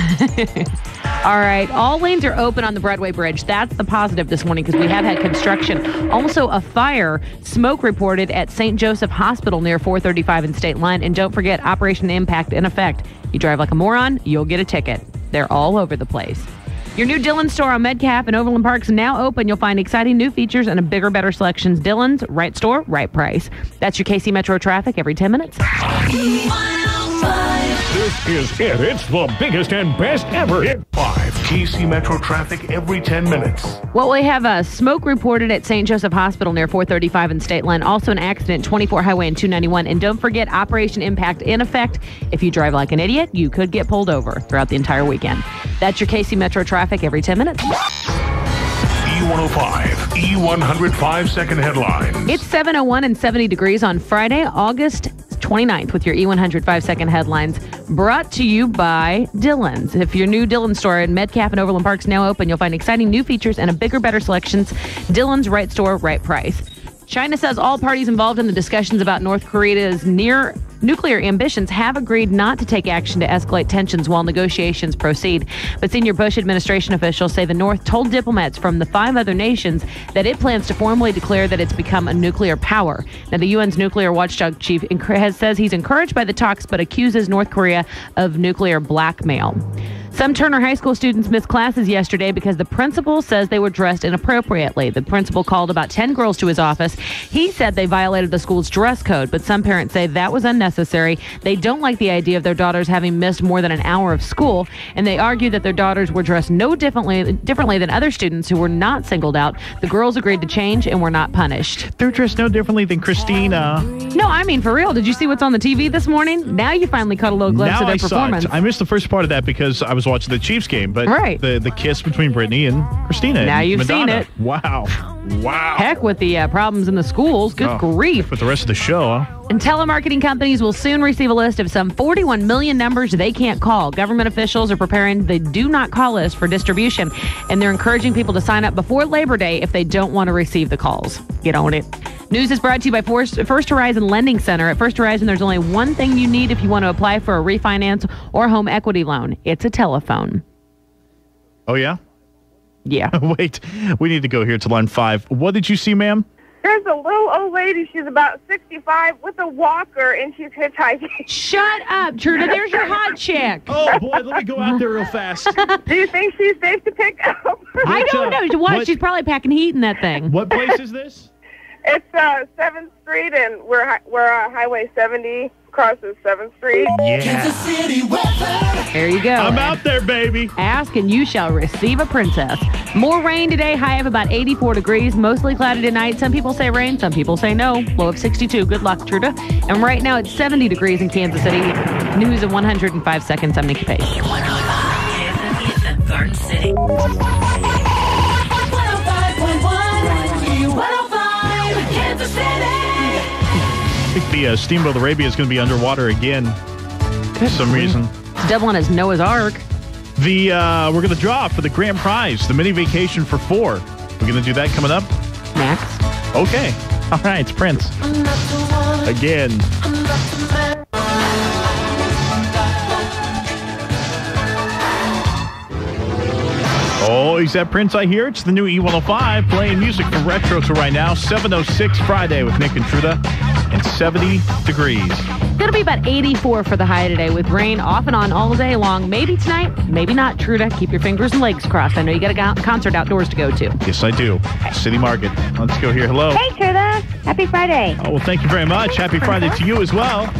Speaker 3: All right. All lanes are open on the Broadway Bridge. That's the positive this morning because we have had construction. Also, a fire, smoke reported at St. Joseph Hospital near 435 and State Line. And don't forget, Operation Impact in effect. You drive like a moron, you'll get a ticket. They're all over the place. Your new Dillon's store on Metcalf and Overland Park is now open. You'll find exciting new features and a bigger, better selections. Dillon's, right store, right price. That's your KC Metro traffic every 10 minutes.
Speaker 11: This is it. It's the biggest and best ever.
Speaker 1: Hit 5, KC Metro traffic every 10 minutes.
Speaker 3: Well, we have a smoke reported at St. Joseph Hospital near 435 and State Line. Also an accident, 24 Highway and 291. And don't forget, Operation Impact in effect. If you drive like an idiot, you could get pulled over throughout the entire weekend. That's your KC Metro traffic every 10 minutes.
Speaker 1: E105, E105 second headlines.
Speaker 3: It's 7:01 and 70 degrees on Friday, August 29th with your E100 5-second headlines brought to you by Dillon's. If your new Dillon's store in Metcalf and Overland Park is now open, you'll find exciting new features and a bigger, better selections. Dillon's, right store, right price. China says all parties involved in the discussions about North Korea's near nuclear ambitions have agreed not to take action to escalate tensions while negotiations proceed. But senior Bush administration officials say the North told diplomats from the 5 other nations that it plans to formally declare that it's become a nuclear power. Now, the UN's nuclear watchdog chief says he's encouraged by the talks, but accuses North Korea of nuclear blackmail. Some Turner High School students missed classes yesterday because the principal says they were dressed inappropriately. The principal called about 10 girls to his office. He said they violated the school's dress code, but some parents say that was unnecessary. They don't like the idea of their daughters having missed more than an hour of school, and they argue that their daughters were dressed no differently than other students who were not singled out. The girls agreed to change and were not punished.
Speaker 2: They're dressed no differently than Christina.
Speaker 3: No, I mean, for real. Did you see what's on the TV this morning? Now you finally caught a little glimpse of their performance.
Speaker 2: I missed the first part of that because I was watching the Chiefs game, but
Speaker 3: right.
Speaker 2: the kiss between Brittany and Christina.
Speaker 3: Now you've
Speaker 2: Madonna.
Speaker 3: seen it.
Speaker 2: Wow.
Speaker 3: Heck with the problems in the schools. Good grief.
Speaker 2: With the rest of the show, huh?
Speaker 3: And telemarketing companies will soon receive a list of some 41 million numbers they can't call. Government officials are preparing the do not call list for distribution, and they're encouraging people to sign up before Labor Day if they don't want to receive the calls. Get on it. News is brought to you by First Horizon Lending Center. At First Horizon, there's only one thing you need if you want to apply for a refinance or home equity loan. It's a telephone.
Speaker 2: Oh, yeah?
Speaker 3: Yeah.
Speaker 2: Wait, we need to go here to line 5. What did you see, ma'am?
Speaker 10: There's a little old lady. She's about 65 with a walker, and she's hitchhiking.
Speaker 3: Shut up, Truta. There's your hot chick.
Speaker 2: Oh, boy, let me go out there real fast.
Speaker 10: Do you think she's safe to pick up?
Speaker 3: I don't know. What? She's probably packing heat in that thing.
Speaker 2: What place is this?
Speaker 10: It's 7th Street, and we're Highway 70 crosses 7th Street.
Speaker 2: Yeah.
Speaker 6: City weather.
Speaker 3: There you go.
Speaker 2: I'm out there, baby.
Speaker 3: Ask and you shall receive a princess. More rain today, high of about 84 degrees. Mostly cloudy tonight. Some people say rain, some people say no. Low of 62. Good luck, Truta. And right now it's 70 degrees in Kansas City. News in 105 seconds. I'm Nycki Pace.
Speaker 6: 105 is the Garden City. 105.1 105 Kansas City.
Speaker 2: I think the Steamboat Arabia is going to be underwater again for some reason.
Speaker 3: It's double on his Noah's Ark.
Speaker 2: We're going to draw for the grand prize, the mini vacation for 4. We're going to do that coming up
Speaker 3: Next.
Speaker 2: Okay. All right, it's Prince again. Oh, he's that Prince I hear. It's the new E105 playing music for Retro to right now. 7:06 Friday with Nick and Truta and 70 degrees.
Speaker 3: Going to be about 84 for the high today with rain off and on all day long. Maybe tonight, maybe not, Truta. Keep your fingers and legs crossed. I know you got a concert outdoors to go to.
Speaker 2: Yes, I do. City Market. Let's go here. Hello.
Speaker 10: Hey, Truta. Happy Friday.
Speaker 2: Oh, well, thank you very much. Happy Friday to you as well.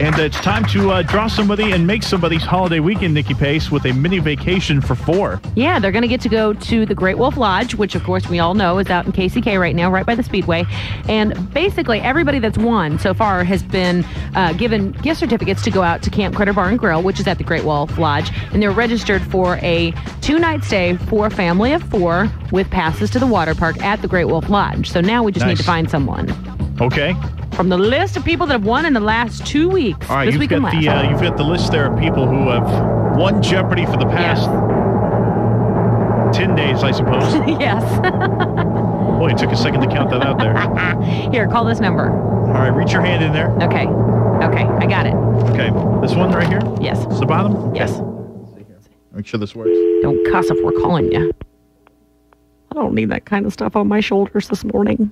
Speaker 2: And it's time to draw somebody and make somebody's holiday weekend, Nycki Pace, with a mini vacation for 4.
Speaker 3: Yeah, they're going to get to go to the Great Wolf Lodge, which, of course, we all know is out in KCK right now, right by the Speedway. And basically, everybody that's won so far has been given gift certificates to go out to Camp Critter Bar and Grill, which is at the Great Wolf Lodge. And they're registered for a 2-night stay for a family of 4 with passes to the water park at the Great Wolf Lodge. So now we just need to find someone.
Speaker 2: Okay.
Speaker 3: From the list of people that have won in the last 2 weeks.
Speaker 2: All right,
Speaker 3: this
Speaker 2: you've
Speaker 3: week
Speaker 2: got
Speaker 3: and last.
Speaker 2: you've got the list there of people who have won Jeopardy for the past 10 days, I suppose.
Speaker 3: Yes.
Speaker 2: Boy, it took a second to count that out there.
Speaker 3: Here, call this number.
Speaker 2: All right, reach your hand in there.
Speaker 3: Okay, I got it.
Speaker 2: Okay, this one right here?
Speaker 3: Yes.
Speaker 2: It's the bottom? Okay.
Speaker 3: Yes.
Speaker 2: Let's see here. Make sure this works.
Speaker 3: Don't cuss if we're calling you. I don't need that kind of stuff on my shoulders this morning.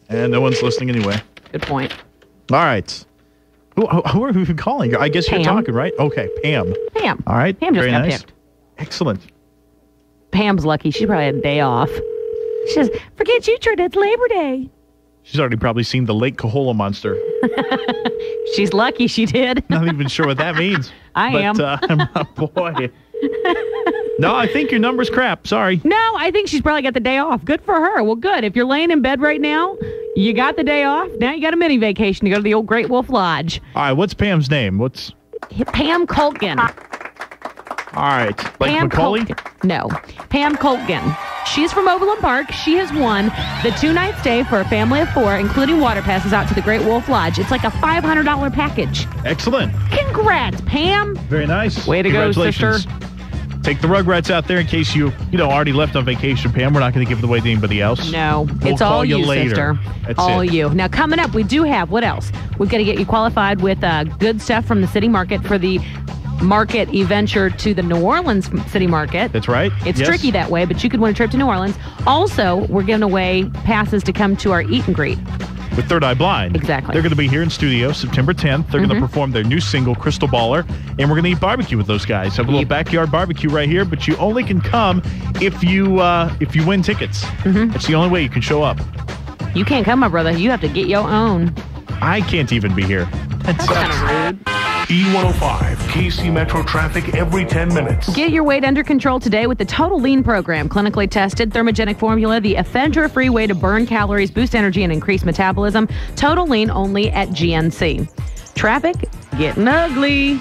Speaker 2: And no one's listening anyway.
Speaker 3: Good point.
Speaker 2: All right. Who are we calling? I guess
Speaker 3: Pam.
Speaker 2: you're talking, right? Okay, Pam.
Speaker 3: Pam.
Speaker 2: All right.
Speaker 3: Pam just
Speaker 2: very
Speaker 3: got
Speaker 2: nice.
Speaker 3: picked.
Speaker 2: Excellent.
Speaker 3: Pam's lucky. She probably had a day off. She says, forget you, Truta. It's Labor Day.
Speaker 2: She's already probably seen the Lake Cohola monster.
Speaker 3: She's lucky she did.
Speaker 2: Not even sure what that means.
Speaker 3: I am.
Speaker 2: Boy. No, I think your number's crap. Sorry.
Speaker 3: No, I think she's probably got the day off. Good for her. Well, good. If you're laying in bed right now, you got the day off. Now you got a mini vacation to go to the old Great Wolf Lodge.
Speaker 2: All right, what's Pam's name?
Speaker 3: Pam Colgan.
Speaker 2: All right. Like
Speaker 3: Pam
Speaker 2: Macaulay?
Speaker 3: No. Pam Colgan. She's from Overland Park. She has won the 2-night stay for a family of 4, including water passes out to the Great Wolf Lodge. It's like a $500 package.
Speaker 2: Excellent.
Speaker 3: Congrats, Pam.
Speaker 2: Very nice.
Speaker 3: Way to go, sister.
Speaker 2: Take the Rugrats out there in case you already left on vacation, Pam. We're not going to give it away to anybody else.
Speaker 3: No,
Speaker 2: We'll
Speaker 3: it's all
Speaker 2: call you
Speaker 3: you,
Speaker 2: later.
Speaker 3: sister.
Speaker 2: That's
Speaker 3: all
Speaker 2: it.
Speaker 3: you. Now, coming up, we do have, what else? We've got to get you qualified with good stuff from the City Market for the market venture to the New Orleans City Market.
Speaker 2: That's right.
Speaker 3: It's
Speaker 2: Yes.
Speaker 3: tricky that way, but you could win a trip to New Orleans. Also, we're giving away passes to come to our eat and greet.
Speaker 2: With Third Eye Blind.
Speaker 3: Exactly.
Speaker 2: They're going to be here in studio September 10th. They're going to perform their new single, Crystal Baller, and we're going to eat barbecue with those guys. Have a little backyard barbecue right here, but you only can come if you win tickets. It's the only way you can show up.
Speaker 3: You can't come, my brother. You have to get your own.
Speaker 2: I can't even be here.
Speaker 3: That's kind of rude.
Speaker 1: E105, KC Metro traffic every 10 minutes.
Speaker 3: Get your weight under control today with the Total Lean program. Clinically tested, thermogenic formula, the ephedra-free way to burn calories, boost energy, and increase metabolism. Total Lean only at GNC. Traffic getting ugly.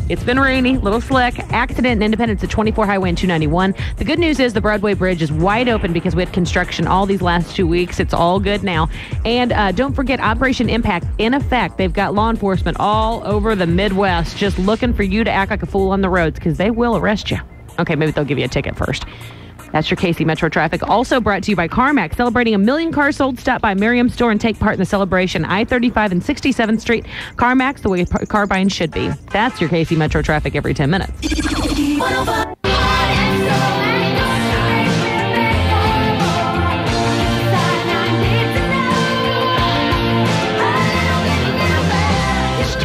Speaker 3: It's been rainy, little slick. Accident in Independence at 24 Highway and 291. The good news is the Broadway Bridge is wide open because we had construction all these last 2 weeks. It's all good now. And don't forget Operation Impact in effect. They've got law enforcement all over the Midwest just looking for you to act like a fool on the roads because they will arrest you. Okay, maybe they'll give you a ticket first. That's your Casey Metro traffic. Also brought to you by CarMax. Celebrating 1 million cars sold. Stop by Merriam Store and take part in the celebration. I-35 and 67th Street. CarMax, the way car buying should be. That's your Casey Metro traffic every 10 minutes.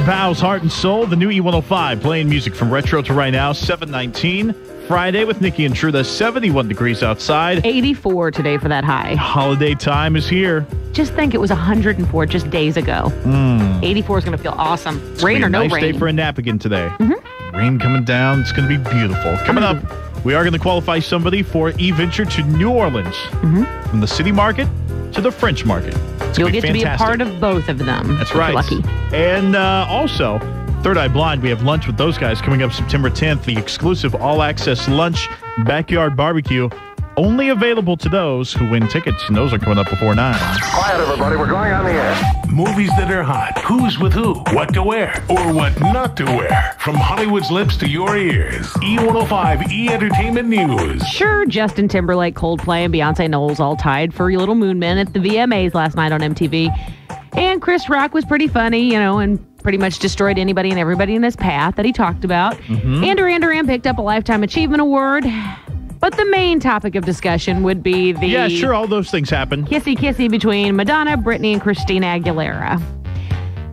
Speaker 2: Powell's Heart and Soul, the new E105, playing music from retro to right now, 7:19. Friday with Nycki and Truta, 71 degrees outside.
Speaker 3: 84 today for that high.
Speaker 2: Holiday time is here.
Speaker 3: Just think it was 104 just days ago. 84 is going to feel awesome. Rain or no rain.
Speaker 2: Nice day for a nap again today. Rain coming down. It's going to be beautiful. Coming up, we are going to qualify somebody for e-venture to New Orleans. From the city market to the French market.
Speaker 3: You'll get to be a part of both of them.
Speaker 2: That's right.
Speaker 3: Lucky.
Speaker 2: And also, Third Eye Blind, we have lunch with those guys coming up September 10th. The exclusive all-access lunch backyard barbecue. Only available to those who win tickets, and those are coming up before 9.
Speaker 1: Quiet, everybody. We're going on the air. Movies that are hot. Who's with who? What to wear or what not to wear. From Hollywood's lips to your ears. E105 E-Entertainment News.
Speaker 3: Sure, Justin Timberlake, Coldplay, and Beyonce Knowles all tied for Your Little Moon Men at the VMAs last night on MTV. And Chris Rock was pretty funny, and pretty much destroyed anybody and everybody in his path that he talked about. And Duran Duran picked up a Lifetime Achievement Award. But the main topic of discussion would be the...
Speaker 2: Yeah, sure, all those things happen.
Speaker 3: Kissy-kissy between Madonna, Britney, and Christina Aguilera.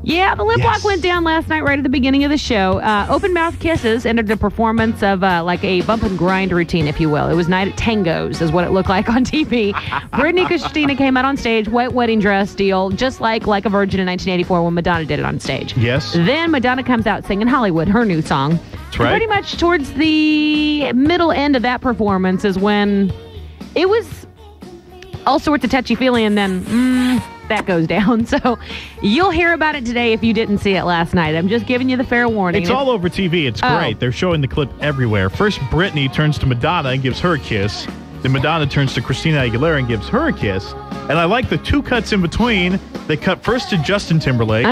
Speaker 3: Yeah, the lip lock went down last night right at the beginning of the show. Open mouth kisses entered the performance of like a bump and grind routine, if you will. It was Night at Tango's is what it looked like on TV. Britney Christina came out on stage, white wedding dress deal, just like a Virgin in 1984 when Madonna did it on stage.
Speaker 2: Yes.
Speaker 3: Then Madonna comes out singing Hollywood, her new song.
Speaker 2: That's right.
Speaker 3: Pretty much towards the middle end of that performance is when it was all sorts of touchy-feely, and then that goes down. So you'll hear about it today if you didn't see it last night. I'm just giving you the fair warning.
Speaker 2: It's all over TV. It's great. They're showing the clip everywhere. First, Britney turns to Madonna and gives her a kiss. Then Madonna turns to Christina Aguilera and gives her a kiss. And I like the two cuts in between. They cut first to Justin Timberlake,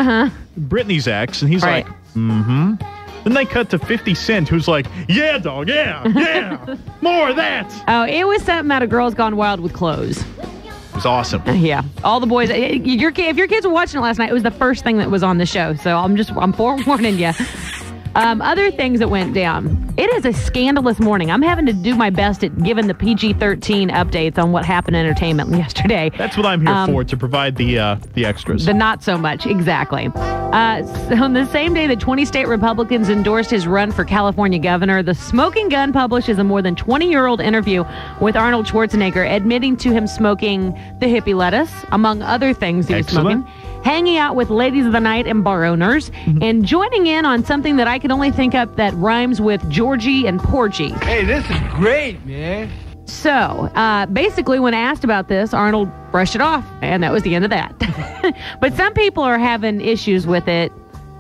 Speaker 2: Britney's ex, and he's like, Then they cut to 50 Cent, who's like, yeah, dog, yeah, more of that.
Speaker 3: Oh, it was something out of Girls Gone Wild with clothes.
Speaker 2: It was awesome.
Speaker 3: Yeah. All the boys, if your kids were watching it last night, it was the first thing that was on the show. So I'm forewarning you. Other things that went down. It is a scandalous morning. I'm having to do my best at giving the PG-13 updates on what happened in entertainment yesterday.
Speaker 2: That's what I'm here for, to provide the extras.
Speaker 3: The not so much, exactly. So on the same day that 20 state Republicans endorsed his run for California governor, the Smoking Gun publishes a more than 20-year-old interview with Arnold Schwarzenegger, admitting to him smoking the hippie lettuce, among other things he was smoking, hanging out with ladies of the night and bar owners, and joining in on something that I can only think up that rhymes with Georgie and Porgy.
Speaker 8: Hey, this is great, man.
Speaker 3: So, basically, when asked about this, Arnold brushed it off, and that was the end of that. But some people are having issues with it.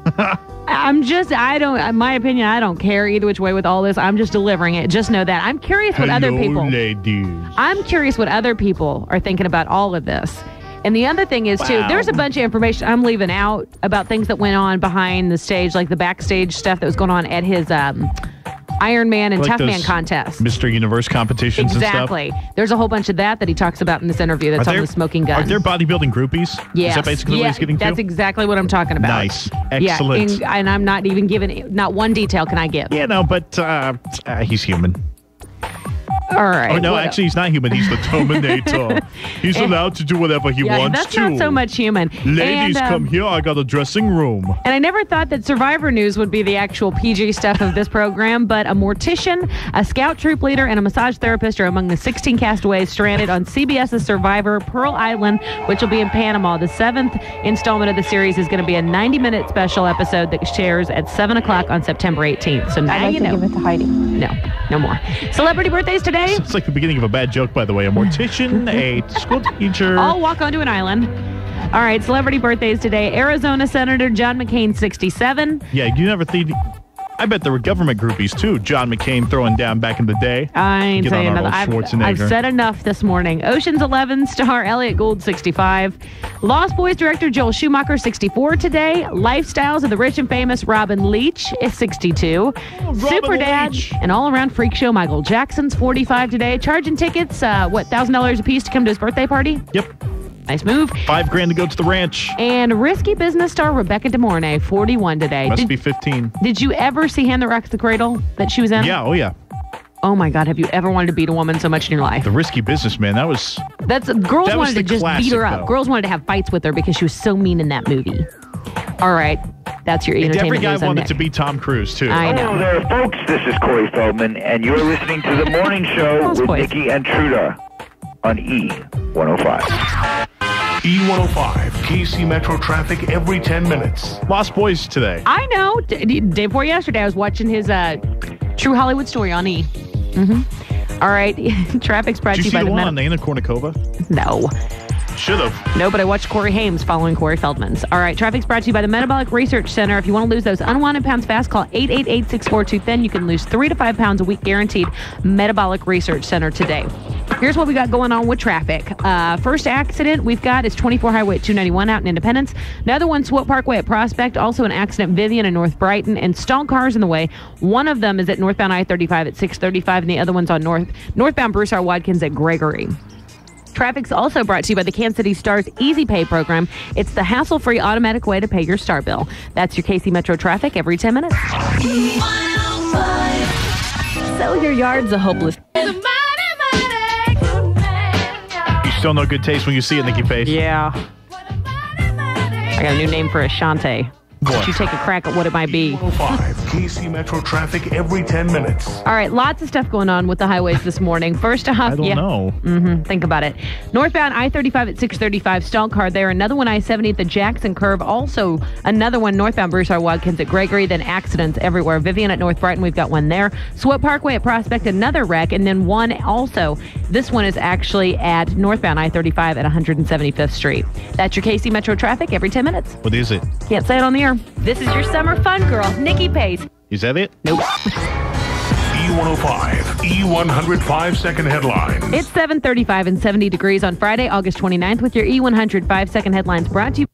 Speaker 3: In my opinion, I don't care either which way with all this. I'm just delivering it. Just know that. I'm curious what other people...
Speaker 2: ladies.
Speaker 3: I'm curious what other people are thinking about all of this. And the other thing is, too, there's a bunch of information I'm leaving out about things that went on behind the stage, like the backstage stuff that was going on at his Iron Man and Tough Man contest.
Speaker 2: Mr. Universe competitions and stuff.
Speaker 3: Exactly. There's a whole bunch of that he talks about in this interview that's on the Smoking Gun.
Speaker 2: Are there bodybuilding groupies?
Speaker 3: Yes.
Speaker 2: Is that basically what he's getting to?
Speaker 3: That's exactly what I'm talking about.
Speaker 2: Nice. Excellent.
Speaker 3: Yeah, and I'm not even giving, not one detail can I give.
Speaker 2: Yeah, no, but he's human.
Speaker 3: All right.
Speaker 2: Oh, no, actually, he's not human. He's the Terminator. He's allowed to do whatever he wants
Speaker 3: that's
Speaker 2: to.
Speaker 3: Not so much human.
Speaker 2: Ladies, come here. I got a dressing room.
Speaker 3: And I never thought that Survivor News would be the actual PG stuff of this program, but a mortician, a scout troop leader, and a massage therapist are among the 16 castaways stranded on CBS's Survivor Pearl Island, which will be in Panama. The 7th installment of the series is going to be a 90-minute special episode that shares at 7 o'clock on September 18th. So now you know.
Speaker 5: Give it to Heidi.
Speaker 3: No more. Celebrity birthdays today?
Speaker 2: It's like the beginning of a bad joke, by the way. A mortician, a school teacher.
Speaker 3: All walk onto an island. All right, celebrity birthdays today. Arizona Senator John McCain, 67.
Speaker 2: Yeah, you never think... I bet there were government groupies, too. John McCain throwing down back in the day.
Speaker 3: I ain't
Speaker 2: Get
Speaker 3: telling you
Speaker 2: on
Speaker 3: nothing.
Speaker 2: Arnold Schwarzenegger.
Speaker 3: I've said enough this morning. Ocean's 11 star Elliot Gould, 65. Lost Boys director Joel Schumacher, 64 today. Lifestyles of the Rich and Famous Robin Leach is 62. Super Dad and all-around freak show Michael Jackson's 45 today. Charging tickets, $1,000 a piece to come to his birthday party?
Speaker 2: Yep.
Speaker 3: Nice move.
Speaker 2: $5,000 to go to the ranch.
Speaker 3: And risky business star Rebecca De Mornay, 41 today.
Speaker 2: Must be 15.
Speaker 3: Did you ever see Hand That Rocks the Cradle that she was in?
Speaker 2: Yeah, oh yeah.
Speaker 3: Oh my God, have you ever wanted to beat a woman so much in your life?
Speaker 2: The Risky Businessman,
Speaker 3: girls wanted to just beat her up.
Speaker 2: Though.
Speaker 3: Girls wanted to have fights with her because she was so mean in that movie. All right, that's your entertainment
Speaker 2: every guy
Speaker 3: news.
Speaker 2: wanted to be Tom Cruise, too.
Speaker 3: I know.
Speaker 12: Hello there, folks. This is Corey Feldman, and you're listening to The Morning Show with Nycki and Truta on E105.
Speaker 1: E105, KC Metro traffic every 10 minutes.
Speaker 2: Lost Boys today.
Speaker 3: I know. Day before yesterday, I was watching his True Hollywood Story on E. All right, traffic's brought
Speaker 2: Did
Speaker 3: to
Speaker 2: you
Speaker 3: you
Speaker 2: see
Speaker 3: by
Speaker 2: the
Speaker 3: the
Speaker 2: one on Anna Kournikova?
Speaker 3: No.
Speaker 2: Should have.
Speaker 3: No, but I watched Corey Haim's following Corey Feldman's. All right, traffic's brought to you by the Metabolic Research Center. If you want to lose those unwanted pounds fast, call 888-642-THIN. You can lose 3 to 5 pounds a week guaranteed. Metabolic Research Center today. Here's what we got going on with traffic. First accident we've got is 24 Highway at 291 out in Independence. Another one, Swope Parkway at Prospect. Also an accident, Vivian in North Brighton. And stalled cars in the way. One of them is at northbound I-35 at 635, and the other one's on northbound Bruce R. Watkins at Gregory. Traffic's also brought to you by the Kansas City Star's Easy Pay program. It's the hassle-free automatic way to pay your Star bill. That's your KC Metro traffic every 10 minutes. Sell your yard's a hopeless...
Speaker 2: You still know good taste when you see it, Nikki Face.
Speaker 3: Yeah. I got a new name for Ashante. Why don't you take a crack at what it might be?
Speaker 1: 105, KC Metro traffic every 10 minutes.
Speaker 3: All right, lots of stuff going on with the highways this morning. First off,
Speaker 2: I don't know.
Speaker 3: Think about it. Northbound I-35 at 635, stalled car there. Another one I-70 at the Jackson curve. Also, another one northbound Bruce R. Watkins at Gregory. Then accidents everywhere. Vivian at North Brighton, we've got one there. Swope Parkway at Prospect, another wreck. And then one also, this one is actually at northbound I-35 at 175th Street. That's your KC Metro traffic every 10 minutes.
Speaker 2: What is it?
Speaker 3: Can't say it on the air. This is your summer fun girl, Nikki Pace.
Speaker 2: Is that it?
Speaker 3: Nope.
Speaker 1: E105, E100 5-second headlines.
Speaker 3: It's 7:35 and 70 degrees on Friday, August 29th with your E100 5-second headlines brought to you